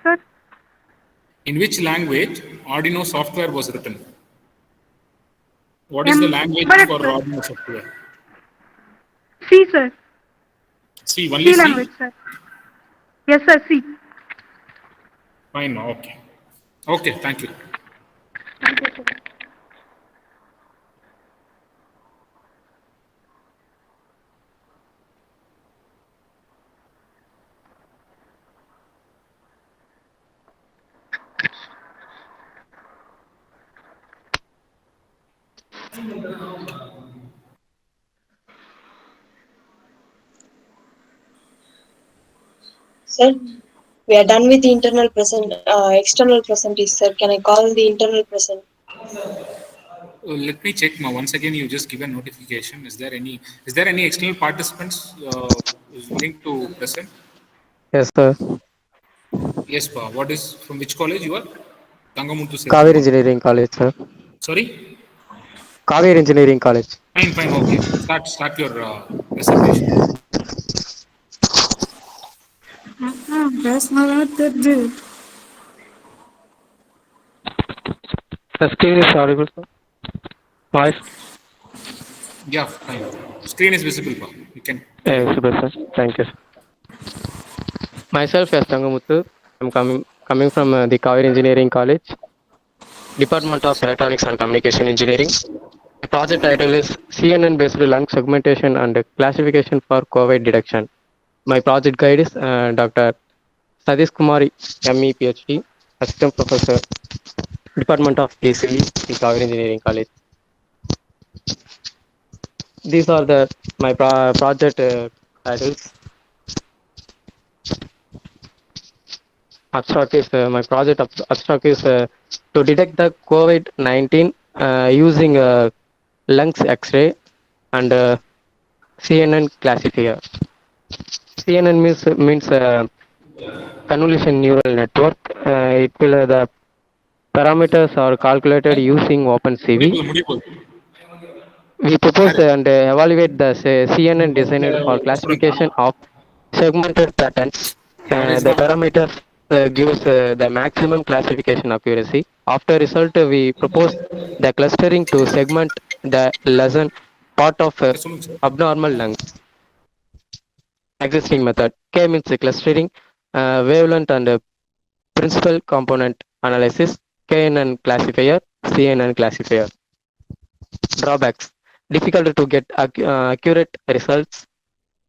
Sir. In which language Arduino software was written? What is the language for Arduino software? C, sir. C, only C language, sir. Yes, sir, C. Fine, okay. Okay, thank you. Thank you, sir. Sir, we are done with the internal present, external present is, sir. Can I call the internal present? Let me check. Once again, you just give a notification. Is there any external participants willing to present? Yes, sir. Yes, Pa. What is, from which college you are? Tangamuttu. Kaveri Engineering College, sir. Sorry? Kaveri Engineering College. Fine, okay. Start your presentation. The screen is audible, sir. Voice. Yeah, fine. Screen is visible, Pa. You can. Yeah, visible, sir. Thank you, sir. Myself, S. Tangamuttu. I'm coming from the Kaveri Engineering College, Department of Electronics and Communication Engineering. The project title is CNN-based lung segmentation and classification for COVID detection. My project guide is Dr. Sadish Kumari, ME, PhD, Assistant Professor, Department of PCE in Kaveri Engineering College. These are my project titles. Abstract is my project abstract is to detect the COVID-19 using lungs X-ray and CNN classifier. CNN means convolution neural network. It will the parameters are calculated using OpenCV. We propose and evaluate the CNN designed for classification of segmented patterns. The parameters gives the maximum classification accuracy. After result, we propose the clustering to segment the lesson part of abnormal lungs. Existing method. K means clustering, wavelength and principal component analysis, KNN classifier, CNN classifier. Drawbacks. Difficult to get accurate results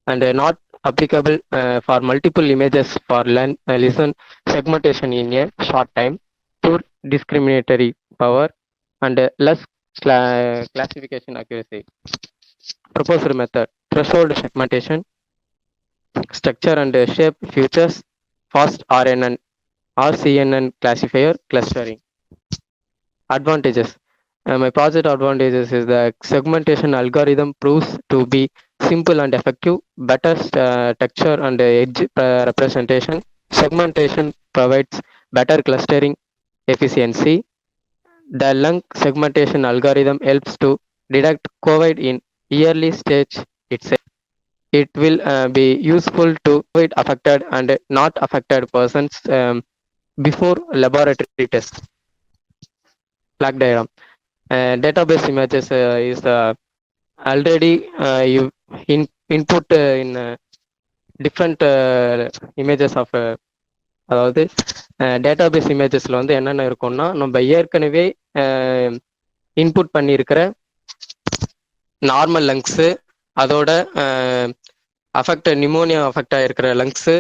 and not applicable for multiple images for listen segmentation in a short time. Poor discriminatory power and less classification accuracy. Proposed method. Threshold segmentation, structure and shape features, fast RNN or CNN classifier clustering. Advantages. My project advantages is the segmentation algorithm proves to be simple and effective, better texture and edge representation. Segmentation provides better clustering efficiency. The lung segmentation algorithm helps to detect COVID in early stage itself. It will be useful to COVID affected and not affected persons before laboratory tests. Plaque diagram. Database images is already you input in different images of அதாவது database இமேஜஸ்ல வந்து என்னென்ன இருக்கும்னா நம்ம ஏற்கனவே input பண்ணியிருக்கிற normal lungs அதோட pneumonia affect ஆகிருக்கிற lungs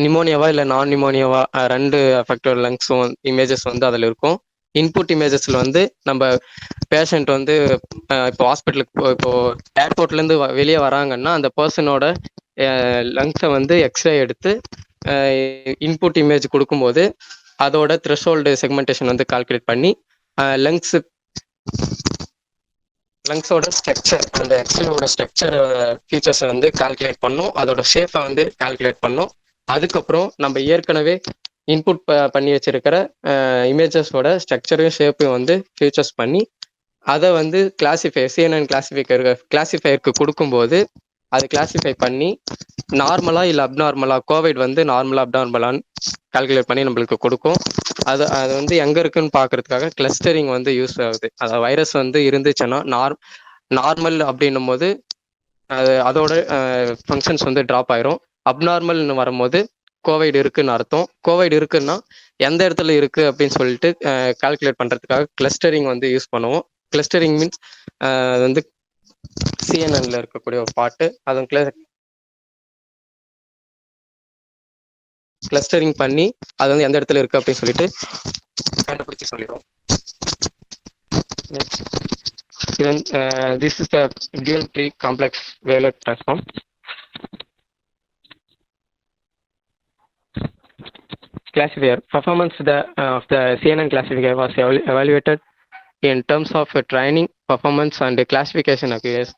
நிமோனியாவா இல்லை நான் நிமோனியாவா ரெண்டு அஃபெக்டட் லங்ஸும் இமேஜஸ் வந்து அதில் இருக்கும். இன்புட் இமேஜஸ்ல வந்து நம்ம பேஷண்ட் வந்து இப்போ ஹாஸ்பிட்டலுக்கு இப்போ ஏர்போர்ட்லேருந்து வெளியே வராங்கன்னா அந்த பர்சனோட லங்ஸை வந்து எக்ஸ்ரே எடுத்து இன்புட் இமேஜ் கொடுக்கும்போது அதோட த்ரெஷோல்டு செக்மெண்டேஷன் வந்து கால்குலேட் பண்ணி லங்ஸோட ஸ்ட்ரக்சர் அந்த எக்ஸ்ரேவோட ஸ்ட்ரக்சர் ஃபீச்சர்ஸை வந்து கால்குலேட் பண்ணும், அதோட ஷேப்பை வந்து கால்குலேட் பண்ணும். அதுக்கப்புறம் நம்ம ஏற்கனவே இன்புட் பண்ணி வச்சிருக்கிற இமேஜஸோட ஸ்ட்ரக்சரையும் ஷேப்பையும் வந்து ஃபீச்சர்ஸ் பண்ணி அதை வந்து CNN கிளாசிஃபையருக்கு கொடுக்கும்போது அது கிளாசிஃபை பண்ணி நார்மலா இல்லை அப்நார்மலா கோவிட் வந்து நார்மலா அப்நார்மலான்னு கால்குலேட் பண்ணி நம்மளுக்கு கொடுக்கும். அது வந்து எங்க இருக்குன்னு பாக்குறதுக்காக கிளஸ்டரிங் வந்து யூஸ் ஆகுது. அதாவது வைரஸ் வந்து இருந்துச்சுன்னா நார்மல் அப்படின்னும் போது அதோட ஃபங்க்ஷன்ஸ் வந்து ட்ராப் ஆயிரும். அப்நார்மல்னு வரும்போது கோவிட் இருக்குன்னு அர்த்தம். கோவிட் இருக்குன்னா எந்த இடத்துல இருக்கு அப்படின்னு சொல்லிட்டு கால்குலேட் பண்றதுக்காக கிளஸ்டரிங் வந்து யூஸ் பண்ணுவோம். கிளஸ்டரிங் மீன்ஸ் வந்து சிஎன்என்ல இருக்கக்கூடிய ஒரு பாட்டு அதன் கிளஸ்டரிங் பண்ணி அது வந்து எந்த இடத்துல இருக்கு அப்படின்னு சொல்லிட்டு கண்டுபிடிச்சு சொல்லிடுவோம். This is the dual pre-complex Wheeler transform. Classifier performance of the CNN classifier was evaluated in terms of training, performance, and classification accuracy.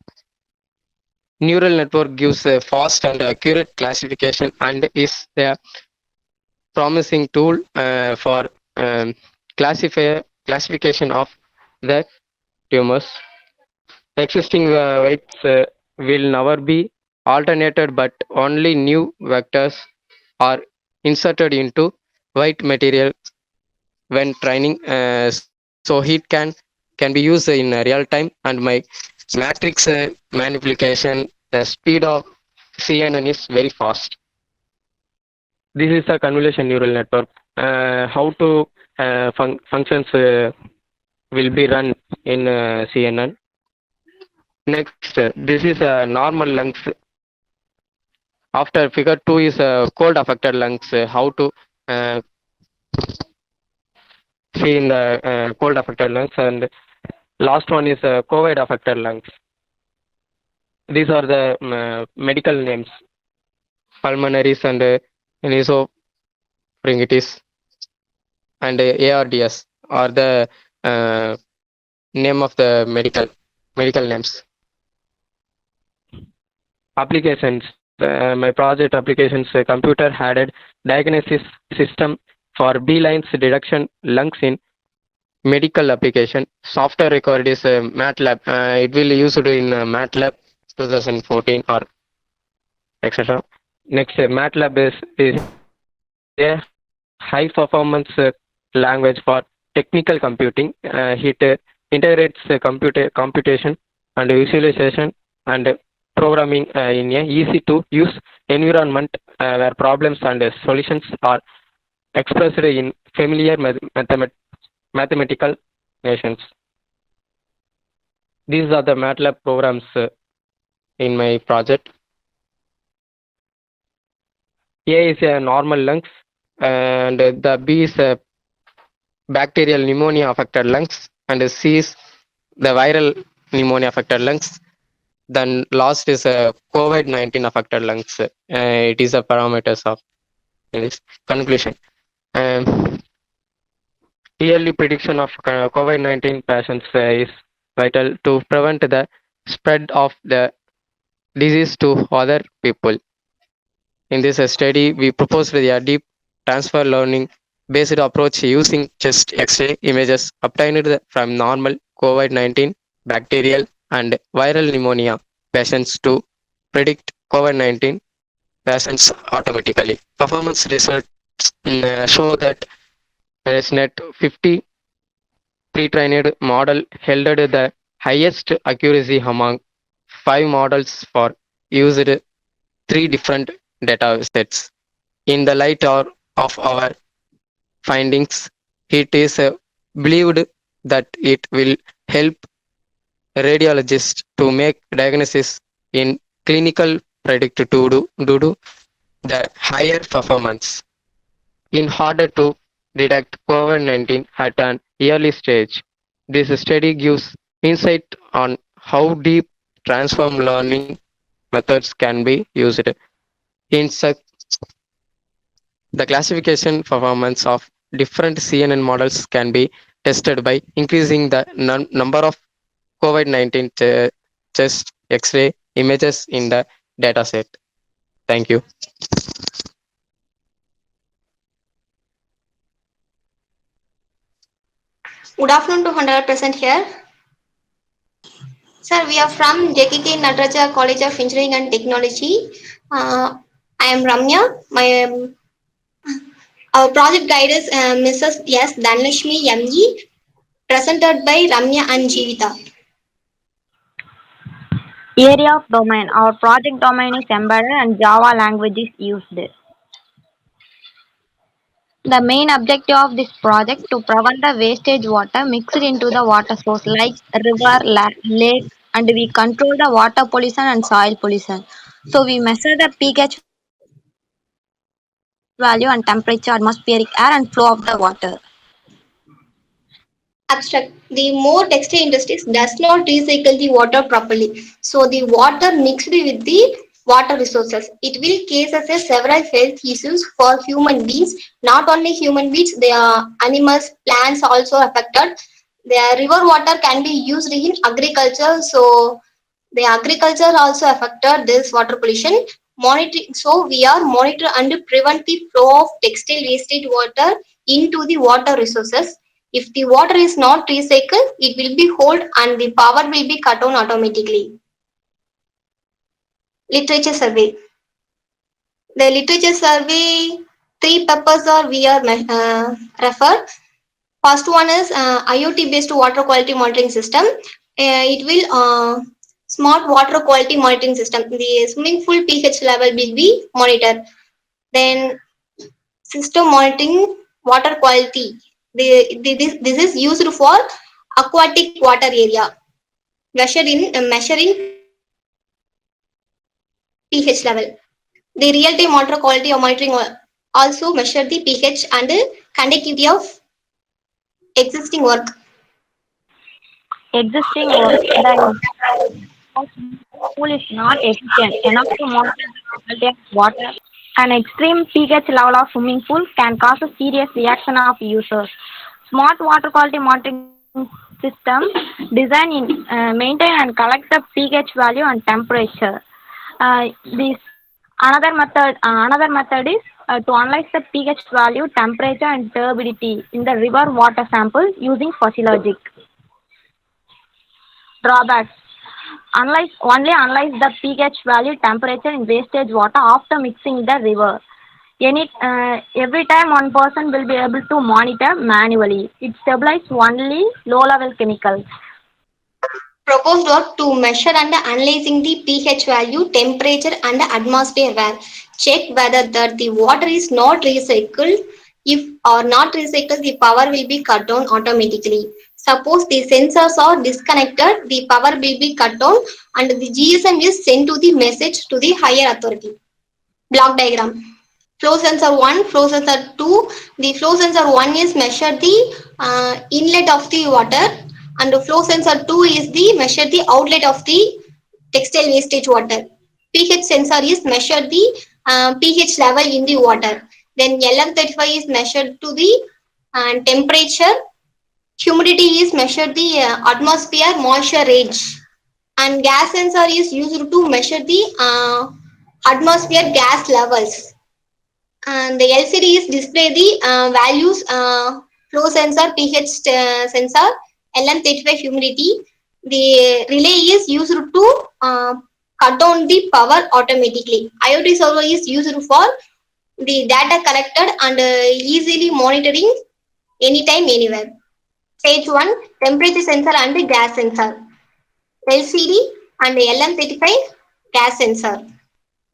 Neural network gives a fast and accurate classification and is a promising tool for classification of the tumors. Existing weights will never be alternated, but only new vectors are inserted into white material when training. So heat can be used in real time, and my matrix manipulation, the speed of CNN is very fast. This is a convolution neural network. How to functions will be run in CNN. Next, this is normal lungs. After figure 2 is cold affected lungs. How to see in the cold affected lungs, and last one is COVID affected lungs. These are the medical names: pulmonaris and nasopharyngitis and ARDS are the name of the medical names. Applications. My project applications: computer aided diagnosis system for B lines detection lungs in medical application. Software required is MATLAB. It will used in MATLAB 2014 or etc. Next, MATLAB is a high performance language for technical computing. It integrates computation and visualization and programming in a easy to use environment where problems and solutions are expressed in familiar mathematical notions. These are the MATLAB programs in my project. A is a normal lungs, and the B is a bacterial pneumonia affected lungs, and C is the viral pneumonia affected lungs. Then last is a COVID-19 affected lungs. It is a parameters of this conclusion. Yearly prediction of COVID-19 patients is vital to prevent the spread of the disease to other people. In this study, we proposed a deep transfer learning based approach using chest X-ray images obtained from normal COVID-19, bacterial, and viral pneumonia patients to predict COVID-19 patients automatically. Performance results show that ResNet 50 pre-trained model held the highest accuracy among 5 models for used 3 different data sets. In the light of our findings, it is believed that it will help radiologists to make diagnosis in clinical predict to do the higher performance. In order to detect COVID-19 at an early stage, this study gives insight on how deep transform learning methods can be used. In such, the classification performance of different CNN models can be tested by increasing the number of COVID-19 chest X-ray images in the dataset. Thank you. Good afternoon to 100% here. Sir, we are from JKK Nataraja College of Engineering and Technology. I am Ramya. Our project guide is Mrs. S. Dhanlashmi ME, presented by Ramya and Jeevita. Area of domain. Our project domain is embedded and Java language is used. The main objective of this project to prevent the wastage water mixed into the water source like river, lake, and we control the water pollution and soil pollution. So we measure the pH value and temperature, atmospheric air and flow of the water. Abstract. The more textile industries does not recycle the water properly. So the water mixed with the water resources. It will cause several health issues for human beings. Not only human beings, there are animals, plants also affected. The river water can be used in agriculture. So the agriculture also affected this water pollution. So we are monitor and prevent the flow of textile wastage water into the water resources. If the water is not recycled, it will be hold and the power will be cut down automatically. Literature survey. The literature survey, 3 papers are we are referred. First one is IoT based water quality monitoring system. It will smart water quality monitoring system. The swimming pool pH level will be monitored. Then system monitoring water quality. This is used for aquatic water area. measuring pH level. The real-time water quality monitoring also measure the pH and conductivity of existing work. Existing work, the pool is not efficient enough to monitor the quality of water. An extreme pH level of swimming pool can cause a serious reaction of users. Smart water quality monitoring system design in maintain and collect the pH value and temperature. This another method is to analyze the pH value, temperature, and turbidity in the river water sample using physiologic. Drawbacks: only analyze the pH value, temperature in wastage water after mixing the river. Every time one person will be able to monitor manually. It stabilizes only low-level chemicals. Proposed work to measure and analyzing the pH value, temperature, and atmosphere where check whether that the water is not recycled. If or not recycled, the power will be cut down automatically. Suppose the sensors are disconnected, the power will be cut down and the GSM is sent to the message to the higher authority. Block diagram. Flow sensor 1, flow sensor 2. The flow sensor 1 is measure the inlet of the water and the flow sensor 2 is the measure the outlet of the textile wastage water. pH sensor is measure the pH level in the water. Then LM35 is measured to the temperature. Humidity is measured the atmosphere moisture range. And gas sensor is used to measure the atmosphere gas levels. And the LCD is display the values flow sensor, pH sensor, LM35 humidity. The relay is used to cut down the power automatically. IoT server is used for the data collected and easily monitoring anytime, anywhere. Stage 1, temperature sensor and gas sensor. LCD and LM35 gas sensor.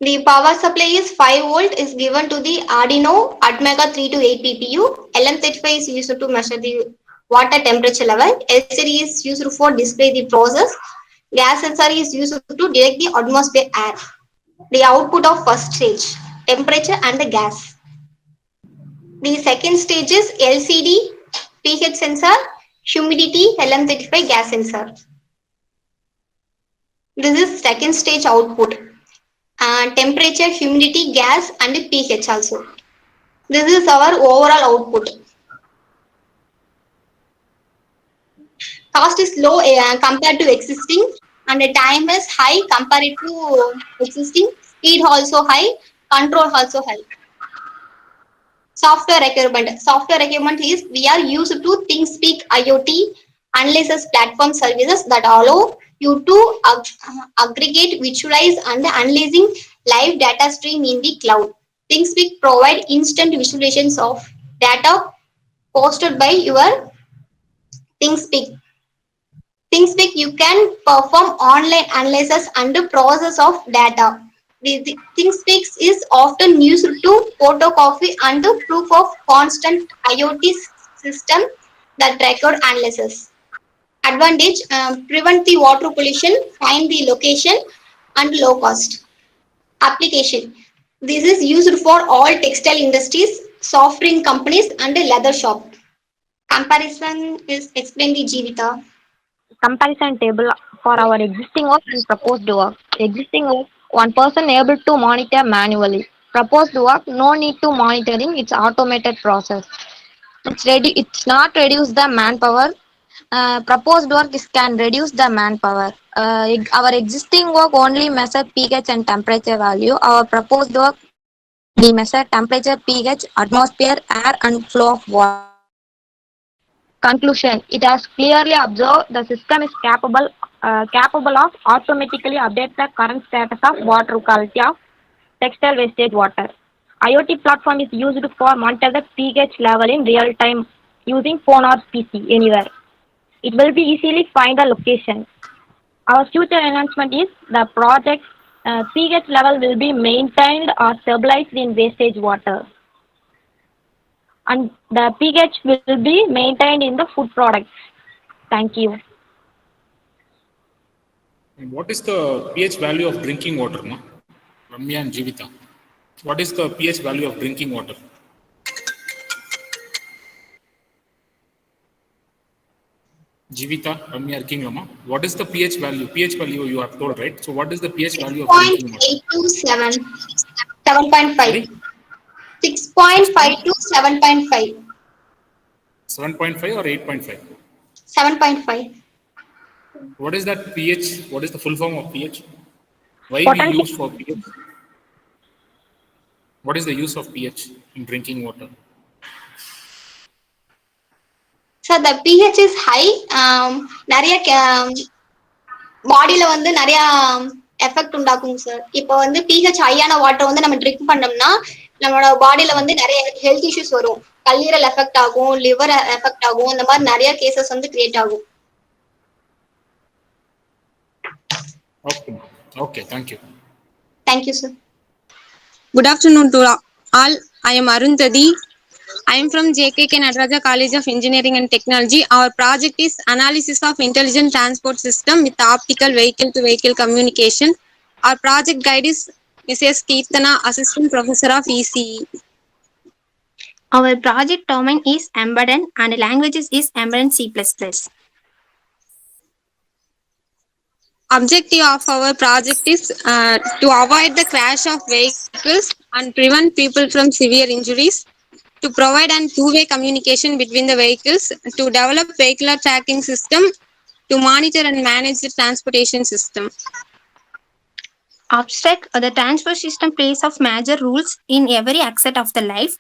The power supply is 5 volt is given to the Arduino Atmega 3 to 8 PPU. LM35 is used to measure the water temperature level. LCD is used for display the process. Gas sensor is used to detect the atmosphere air. The output of first stage, temperature and the gas. The second stage is LCD, pH sensor, humidity, LM35 gas sensor. This is second stage output. Temperature, humidity, gas and pH also. This is our overall output. Cost is low compared to existing and the time is high compared to existing. Speed also high, control also high. Software requirement. Software requirement is we are used to ThinkSpeak IoT analysis platform services that allow you to aggregate, visualize and analyzing live data stream in the cloud. ThinkSpeak provide instant visualizations of data posted by your ThinkSpeak. ThinkSpeak you can perform online analysis and process of data. The ThinkSpeak is often used to photocopy and proof of constant IoT system that record analysis. Advantage, prevent the water pollution, find the location and low cost. Application. This is used for all textile industries, soft drink companies and leather shop. Comparison is explain the Jivita. Comparison table for our existing work and proposed work. Existing work, one person able to monitor manually. Proposed work, no need to monitoring, it's automated process. It's not reduce the manpower. Proposed work can reduce the manpower. Our existing work only measure pH and temperature value. Our proposed work, we measure temperature, pH, atmosphere, air, and flow of water. Conclusion: it has clearly observed the system is capable of automatically update the current status of water quality of textile wastage water. IoT platform is used for monitor the pH level in real time using phone or PC anywhere. It will be easily find the location. Our future announcement is the project pH level will be maintained or stabilized in wastage water. And the pH will be maintained in the food products. Thank you. And what is the pH value of drinking water, ma? Ramya and Jivita. What is the pH value of drinking water? Jivita, Ramya, Kingama. What is the pH value? pH value you have told, right? So what is the pH value of drinking water? 6.8 to 7.5. 6.5 to 7.5. 7.5 or 8.5? 7.5. What is that pH? What is the full form of pH? Why Potential. we use for pH? What is the use of pH in drinking water? So the pH is high. நிறைய பாடியில வந்து நிறைய effect உண்டாக்கும் sir. இப்போ வந்து pH ஹையான water வந்து நம்ம drink பண்ணோம்னா நம்மளோட பாடியில வந்து நிறைய ஹெல்த் இஷ்யூஸ் வரும். கல்லீரல் எஃபெக்ட் ஆகும், லிவர் எஃபெக்ட் ஆகும், இந்த மாதிரி நிறைய கேசஸ் வந்து கிரியேட் ஆகும். Okay, thank you. Thank you, sir. Good afternoon to all. I am Arundhati. I am from JKK Nataraja College of Engineering and Technology. Our project is analysis of intelligent transport system with optical vehicle-to-vehicle communication. Our project guide is Mrs. Keertana, Assistant Professor of ECE. Our project domain is embedded and languages is embedded C++. Objective of our project is to avoid the crash of vehicles and prevent people from severe injuries, to provide an two-way communication between the vehicles, to develop vehicular tracking system, to monitor and manage the transportation system. Abstract, the transport system plays of major roles in every aspect of the life.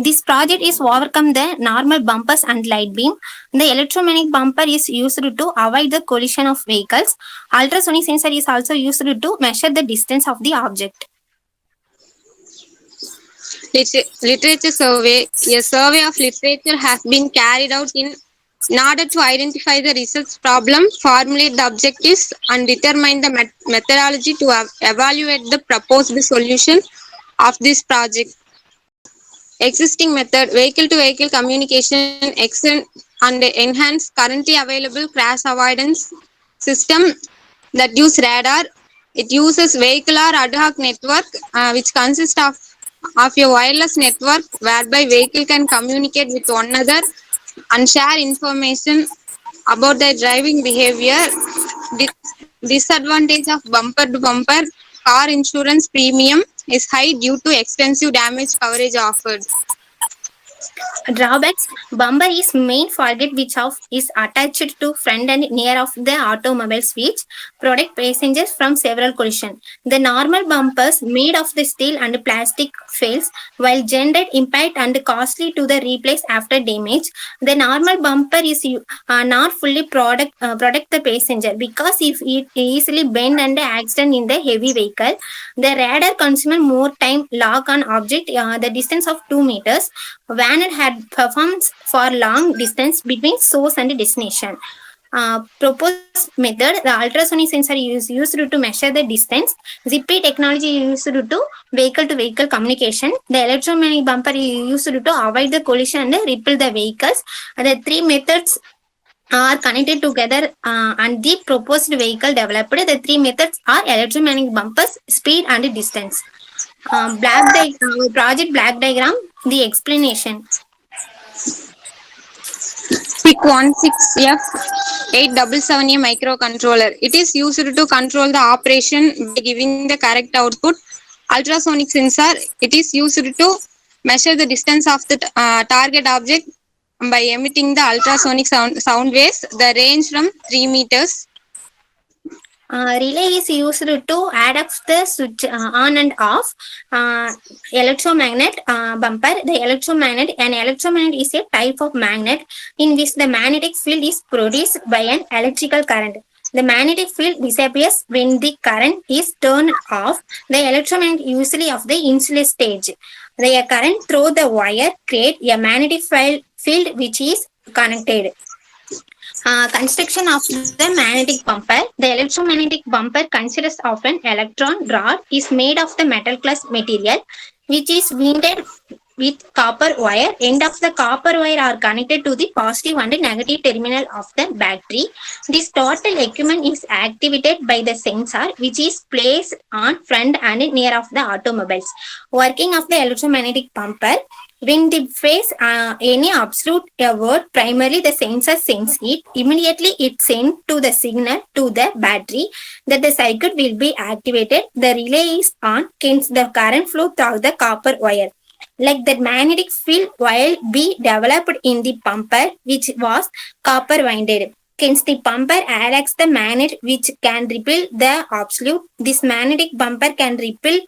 This project is overcome the normal bumpers and light beam. The electromagnetic bumper is used to avoid the collision of vehicles. Ultrasonic sensor is also used to measure the distance of the object. Literature survey. A survey of literature has been carried out in order to identify the research problem, formulate the objectives, and determine the methodology to evaluate the proposed solution of this project. Existing method, vehicle-to-vehicle communication, extend and enhance currently available crash avoidance system that use radar. It uses vehicular ad hoc network, which consists of a wireless network whereby vehicle can communicate with one another and share information about their driving behavior. Disadvantage of bumper to bumper: car insurance premium is high due to extensive damage coverage offered. Drawbacks: bumper is main target which is attached to front and near of the automobiles which protect passengers from several collisions. The normal bumpers made of the steel and plastic fails while generate impact and costly to the replace after damage. The normal bumper is not fully protect the passenger because if it easily bend and accident in the heavy vehicle. The radar consumes more time lock on object the distance of 2 meters. Vanner had performed for long distance between source and destination. Proposed method: the ultrasonic sensor is used to measure the distance. Zippy technology is used to vehicle-to-vehicle communication. The electromagnetic bumper is used to avoid the collision and repel the vehicles. The three methods are connected together and the proposed vehicle developed. The three methods are electromagnetic bumpers, speed, and distance. Project black diagram, the explanation. PIC 16F877A microcontroller. It is used to control the operation by giving the correct output. Ultrasonic sensor. It is used to measure the distance of the target object by emitting the ultrasonic sound waves. The range from 3 meters. Relay is used to adapt the switch on and off. Electromagnet bumper. An electromagnet is a type of magnet in which the magnetic field is produced by an electrical current. The magnetic field disappears when the current is turned off. The electromagnet usually of the insular stage. The current through the wire create a magnetic field which is connected. Construction of the magnetic bumper. The electromagnetic bumper consists of an electron rod is made of the metal glass material which is winded with copper wire. End of the copper wire are connected to the positive and negative terminal of the battery. This total equipment is activated by the sensor which is placed on front and near of the automobiles. Working of the electromagnetic bumper. When they face any absolute word, primarily the sensor sense it. Immediately it sends to the signal to the battery that the circuit will be activated. The relay is on, hence the current flow through the copper wire. Like the magnetic field will be developed in the bumper which was copper winded. Hence the bumper acts the magnet which can repel the absolute. This magnetic bumper can repel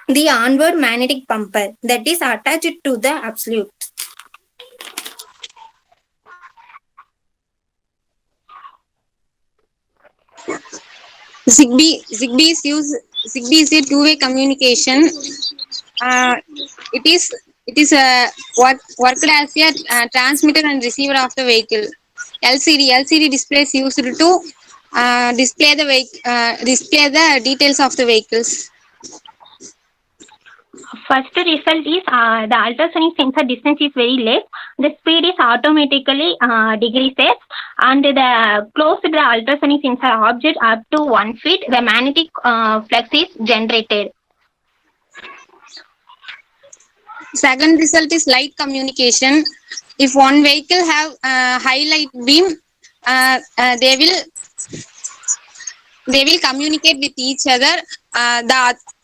the onward magnetic bumper that is attached to the absolute. Zigbee is a two-way communication. It is worked as a transmitter and receiver of the vehicle. LCD displays used to display the details of the vehicles. First result is the ultrasonic sensor distance is very less. The speed is automatically decreases, and the close to the ultrasonic sensor object up to 1 feet, the magnetic flux is generated. Second result is light communication. If one vehicle have high light beam, they will communicate with each other.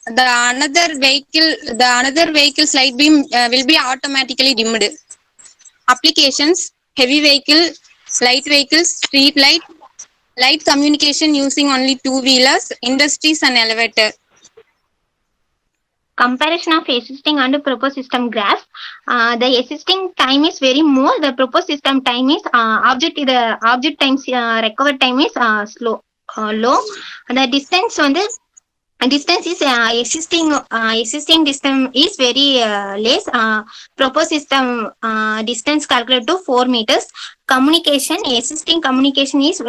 The another vehicle's light beam will be automatically dimmed. Applications: heavy vehicle, light vehicles, street light communication using only two-wheelers, industries and elevator. Comparison of existing and proposed system graph. The existing time is very more. The proposed system time is object times recovered time is low. The distance on the distance is existing system is very less. Proposed system distance calculated to 4 meters. Communication, existing communication is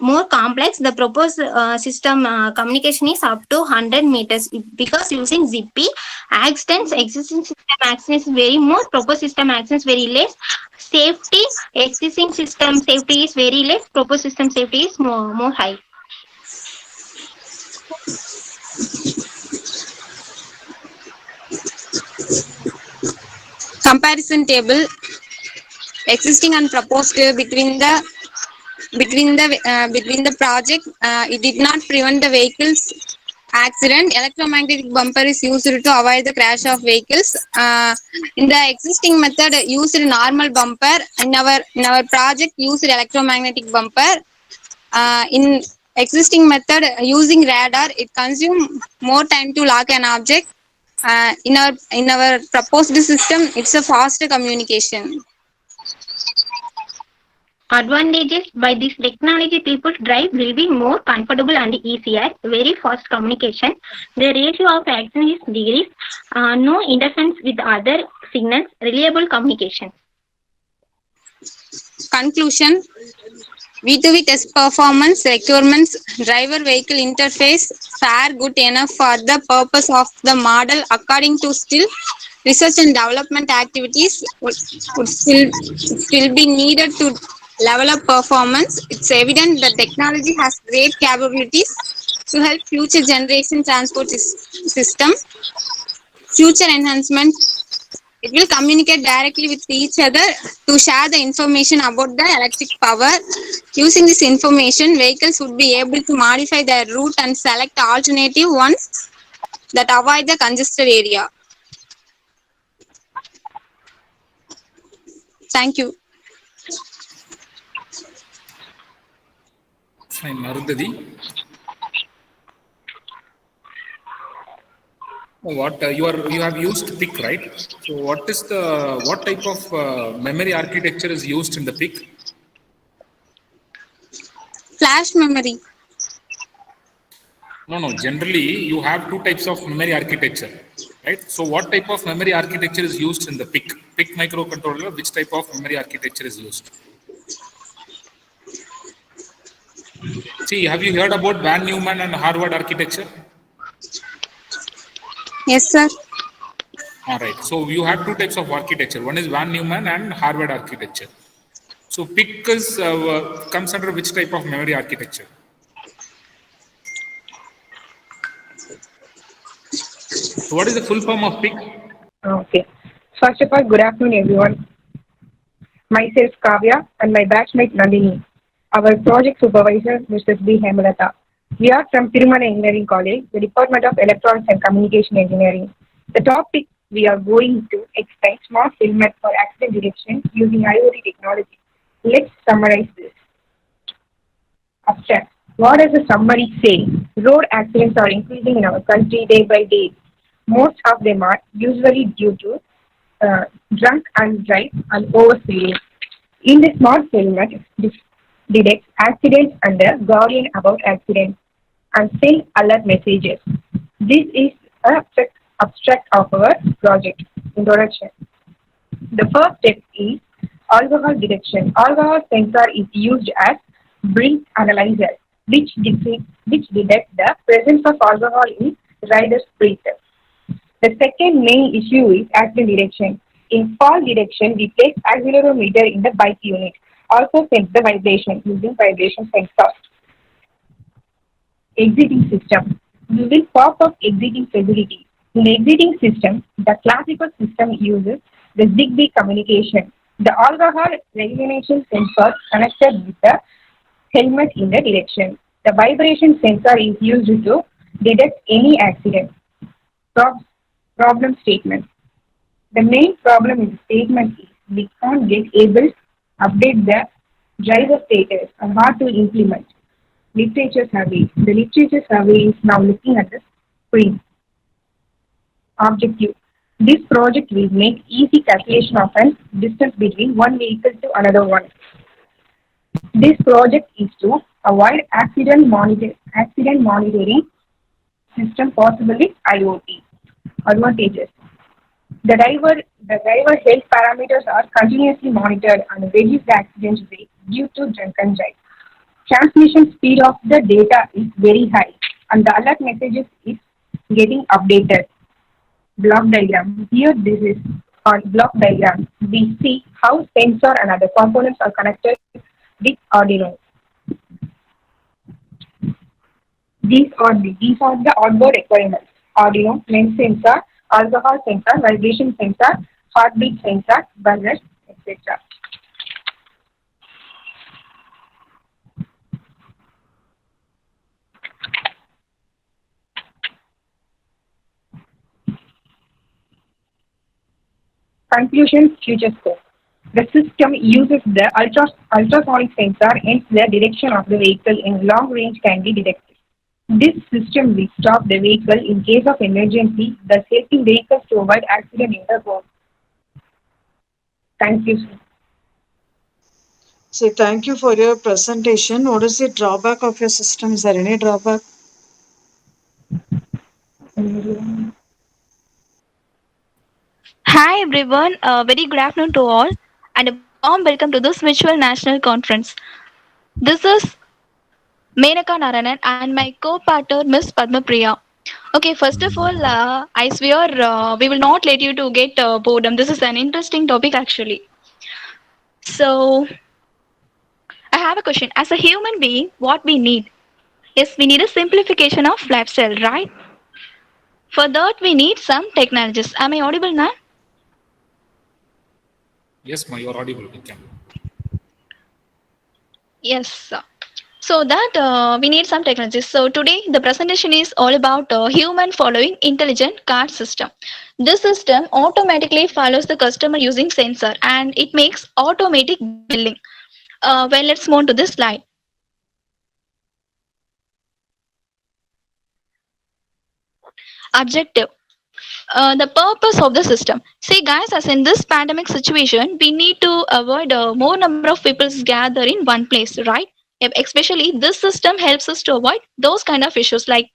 more complex. The proposed system communication is up to 100 meters because using Zigbee. Existing system access is very more. Proposed system access very less. Safety, existing system safety is very less. Proposed system safety is more high. Comparison table: existing and proposed between the project. It did not prevent the vehicle's accident. Electromagnetic bumper is used to avoid the crash of vehicles. In the existing method, used normal bumper. In our project, used electromagnetic bumper. In existing method, using radar, it consumes more time to lock an object. In our proposed system, it's a faster communication. Advantages: by this technology, people's drive will be more comfortable and easier. Very fast communication. The ratio of action is degrees. No interference with other signals. Reliable communication. Conclusion: V2V test performance requirements: driver vehicle interface fare good enough for the purpose of the model. According to still, research and development activities would still be needed to level up performance. It's evident that technology has great capabilities to help future generation transport system. Future enhancement: it will communicate directly with each other to share the information about the electric power. Using this information, vehicles would be able to modify their route and select alternative ones that avoid the congested area. Thank you. Fine, Arundhati. What you have used PIC, right? So what type of memory architecture is used in the PIC? Flash memory. No. Generally, you have two types of memory architecture, right? So what type of memory architecture is used in the PIC? PIC microcontroller, which type of memory architecture is used? See, have you heard about Van Neumann and Harvard architecture? Yes, sir. All right. So you have two types of architecture. One is Van Neumann and Harvard architecture. So PIC is comes under which type of memory architecture? So what is the full form of PIC? Okay. First of all, good afternoon, everyone. Myself, Kavya, and my batchmate, Nandini. Our project supervisor, Mr. B. Hemalata. We are from Tirumala Engineering College, the Department of Electronics and Communication Engineering. The topic we are going to explain smart helmet for accident detection using IoT technology. Let's summarize this. Abstract. What does the summary say? Road accidents are increasing in our country day by day. Most of them are usually due to drunk and drive and overspeeding. In the smart helmet, detects accidents and the guardian about accidents and send alert messages. This is an abstract of our project. Introduction. The first step is alcohol detection. Alcohol sensor is used as breath analyzer, which detects the presence of alcohol in rider's breath. The second main issue is accident detection. In fall detection, we place accelerometer in the bike unit. Also sense the vibration using vibration sensor. Exiting system. We will pop up exiting facility. In exiting system, the classical system uses the Zigbee communication. The alcohol regulation sensor connected with the helmet in the direction. The vibration sensor is used to detect any accident. Problem statement. The main problem in the statement is we can't get able to update the driver status and how to implement. Literature survey. The literature survey is now looking at the screen. Objective. This project will make easy calculation of a distance between one vehicle to another one. This project is to avoid accident monitoring system possible with IoT. Advantages. The driver health parameters are continuously monitored and reduce the accident rate due to drunken drive. Transmission speed of the data is very high and the alert messages is getting updated. Block diagram. Here this is on block diagram. We see how sensor and other components are connected with Arduino. These are the onboard requirements. Arduino, lens sensor, alcohol sensor, vibration sensor, heartbeat sensor, buzzer, etc. Conclusion, future scope. The system uses the ultrasonic sensor, hence the direction of the vehicle in long range can be detected. This system will stop the vehicle in case of emergency, thus helping vehicles to avoid accident in the road. Thank you, sir. So thank you for your presentation. What is the drawback of your system? Is there any drawback? Hi everyone, very good afternoon to all and a warm welcome to this virtual national conference. This is Menaka Narayanan and my co-partner Miss Padma Priya. Okay, first of all, I swear we will not let you to get boredom. This is an interesting topic actually. So, I have a question. As a human being, what we need? Yes, we need a simplification of lifestyle, right? For that, we need some technologies. Am I audible now? Yes, ma, you're audible. You can. Yes, sir. So that we need some technologies. So today the presentation is all about human following intelligent car system. This system automatically follows the customer using sensor and it makes automatic billing. Well, let's move on to this slide. Objective. The purpose of the system. See guys, as in this pandemic situation, we need to avoid more number of people gather in one place, right? Especially this system helps us to avoid those kind of issues like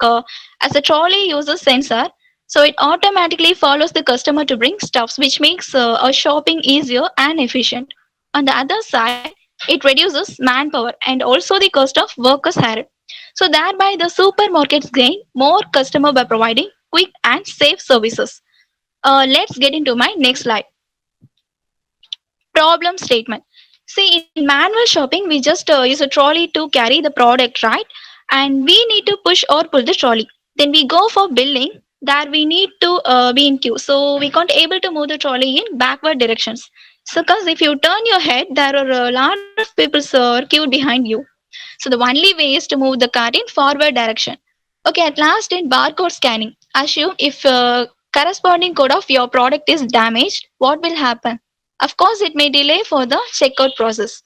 as a trolley uses sensor, so it automatically follows the customer to bring stuffs, which makes a shopping easier and efficient. On the other side, it reduces manpower and also the cost of workers hired. So thereby the supermarkets gain more customer by providing quick and safe services. Let's get into my next slide. Problem statement. See, in manual shopping, we just use a trolley to carry the product, right? And we need to push or pull the trolley. Then we go for billing. There we need to be in queue. So we can't able to move the trolley in backward directions. So, because if you turn your head, there are a lot of people queued behind you. So the only way is to move the cart in forward direction. Okay, at last in barcode scanning, assume if corresponding code of your product is damaged, what will happen? Of course, it may delay for the checkout process.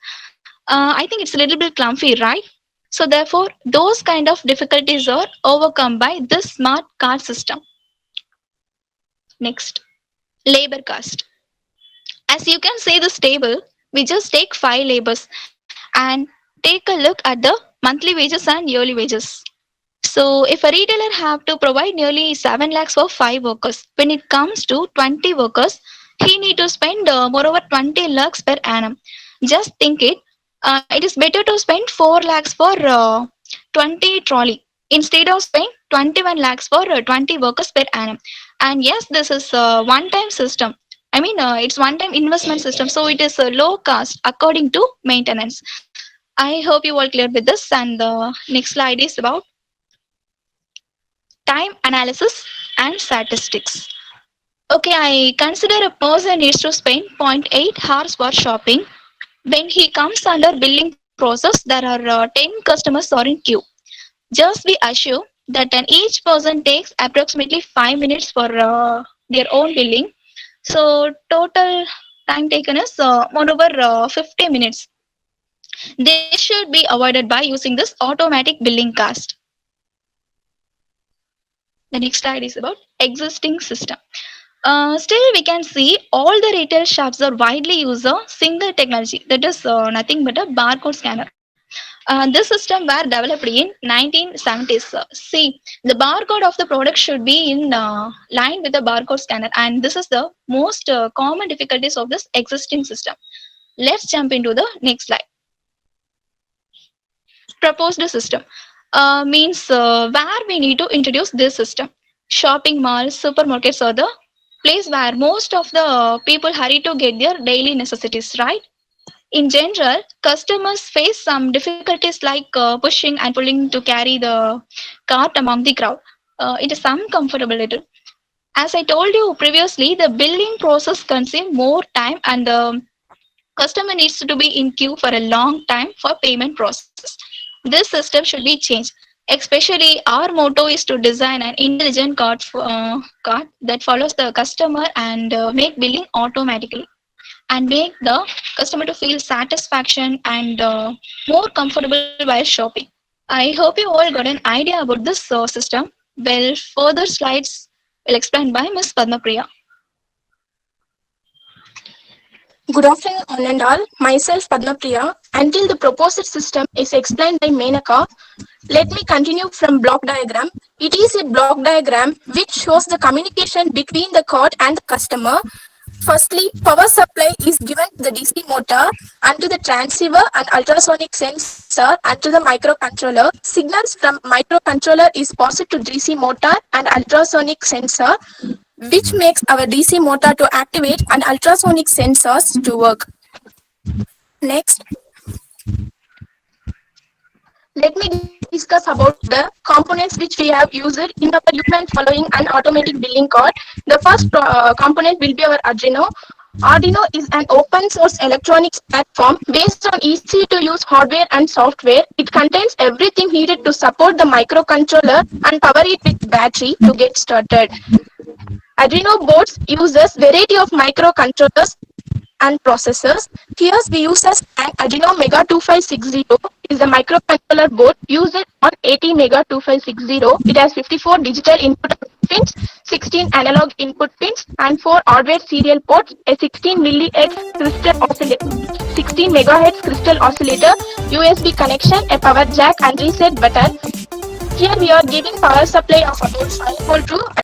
I think it's a little bit clumsy, right? So therefore, those kind of difficulties are overcome by this smart card system. Next, labor cost. As you can see this table, we just take 5 labors and take a look at the monthly wages and yearly wages. So if a retailer have to provide nearly 7 lakhs for 5 workers, when it comes to 20 workers, he need to spend moreover 20 lakhs per annum. Just think it. It is better to spend 4 lakhs for 20 trolley instead of spending 21 lakhs for 20 workers per annum. And yes, this is a one-time system. I mean, it's one-time investment system. So it is a low cost according to maintenance. I hope you all clear with this. And the next slide is about time analysis and statistics. Okay, I consider a person needs to spend 0.8 hours for shopping. When he comes under billing process, there are 10 customers are in queue. Just we assume that each person takes approximately 5 minutes for their own billing. So total time taken is moreover 50 minutes. This should be avoided by using this automatic billing cast. The next slide is about existing system. Still, we can see all the retail shops are widely use a single technology, that is nothing but a barcode scanner. This system were developed in 1970s. See, the barcode of the product should be in line with the barcode scanner, and this is the most common difficulties of this existing system. Let's jump into the next slide. Proposed system means where we need to introduce this system. Shopping malls, supermarkets are the place where most of the people hurry to get their daily necessities, right? In general, customers face some difficulties like pushing and pulling to carry the cart among the crowd. It is uncomfortable little. As I told you previously, the billing process consumes more time and the customer needs to be in queue for a long time for payment process. This system should be changed. Especially our motto is to design an intelligent cart that follows the customer and make billing automatically and make the customer to feel satisfaction and more comfortable while shopping. I hope you all got an idea about this system. Well, further slides will explain by Ms. Padma Priya. Good afternoon, all and all. Myself, Padma Priya. Until the proposed system is explained by Menaka, let me continue from block diagram. It is a block diagram which shows the communication between the cart and the customer. Firstly, power supply is given to the DC motor and to the transceiver and ultrasonic sensor and to the microcontroller. Signals from microcontroller is passed to DC motor and ultrasonic sensor, which makes our DC motor to activate and ultrasonic sensors to work. Next. Let me discuss about the components which we have used in our equipment following an automatic billing card. The first component will be our Arduino. Arduino is an open source electronics platform based on easy to use hardware and software. It contains everything needed to support the microcontroller and power it with battery to get started. Arduino boards uses variety of microcontrollers and processors. Here we use an Arduino Mega 2560. Is a microcontroller board used on 80 Mega 2560. It has 54 digital input pins, 16 analog input pins, and 4 hardware serial ports, a 16 MHz crystal oscillator, 16 MHz crystal oscillator, USB connection, a power jack, and reset button. Here we are giving power supply of about 5 volt to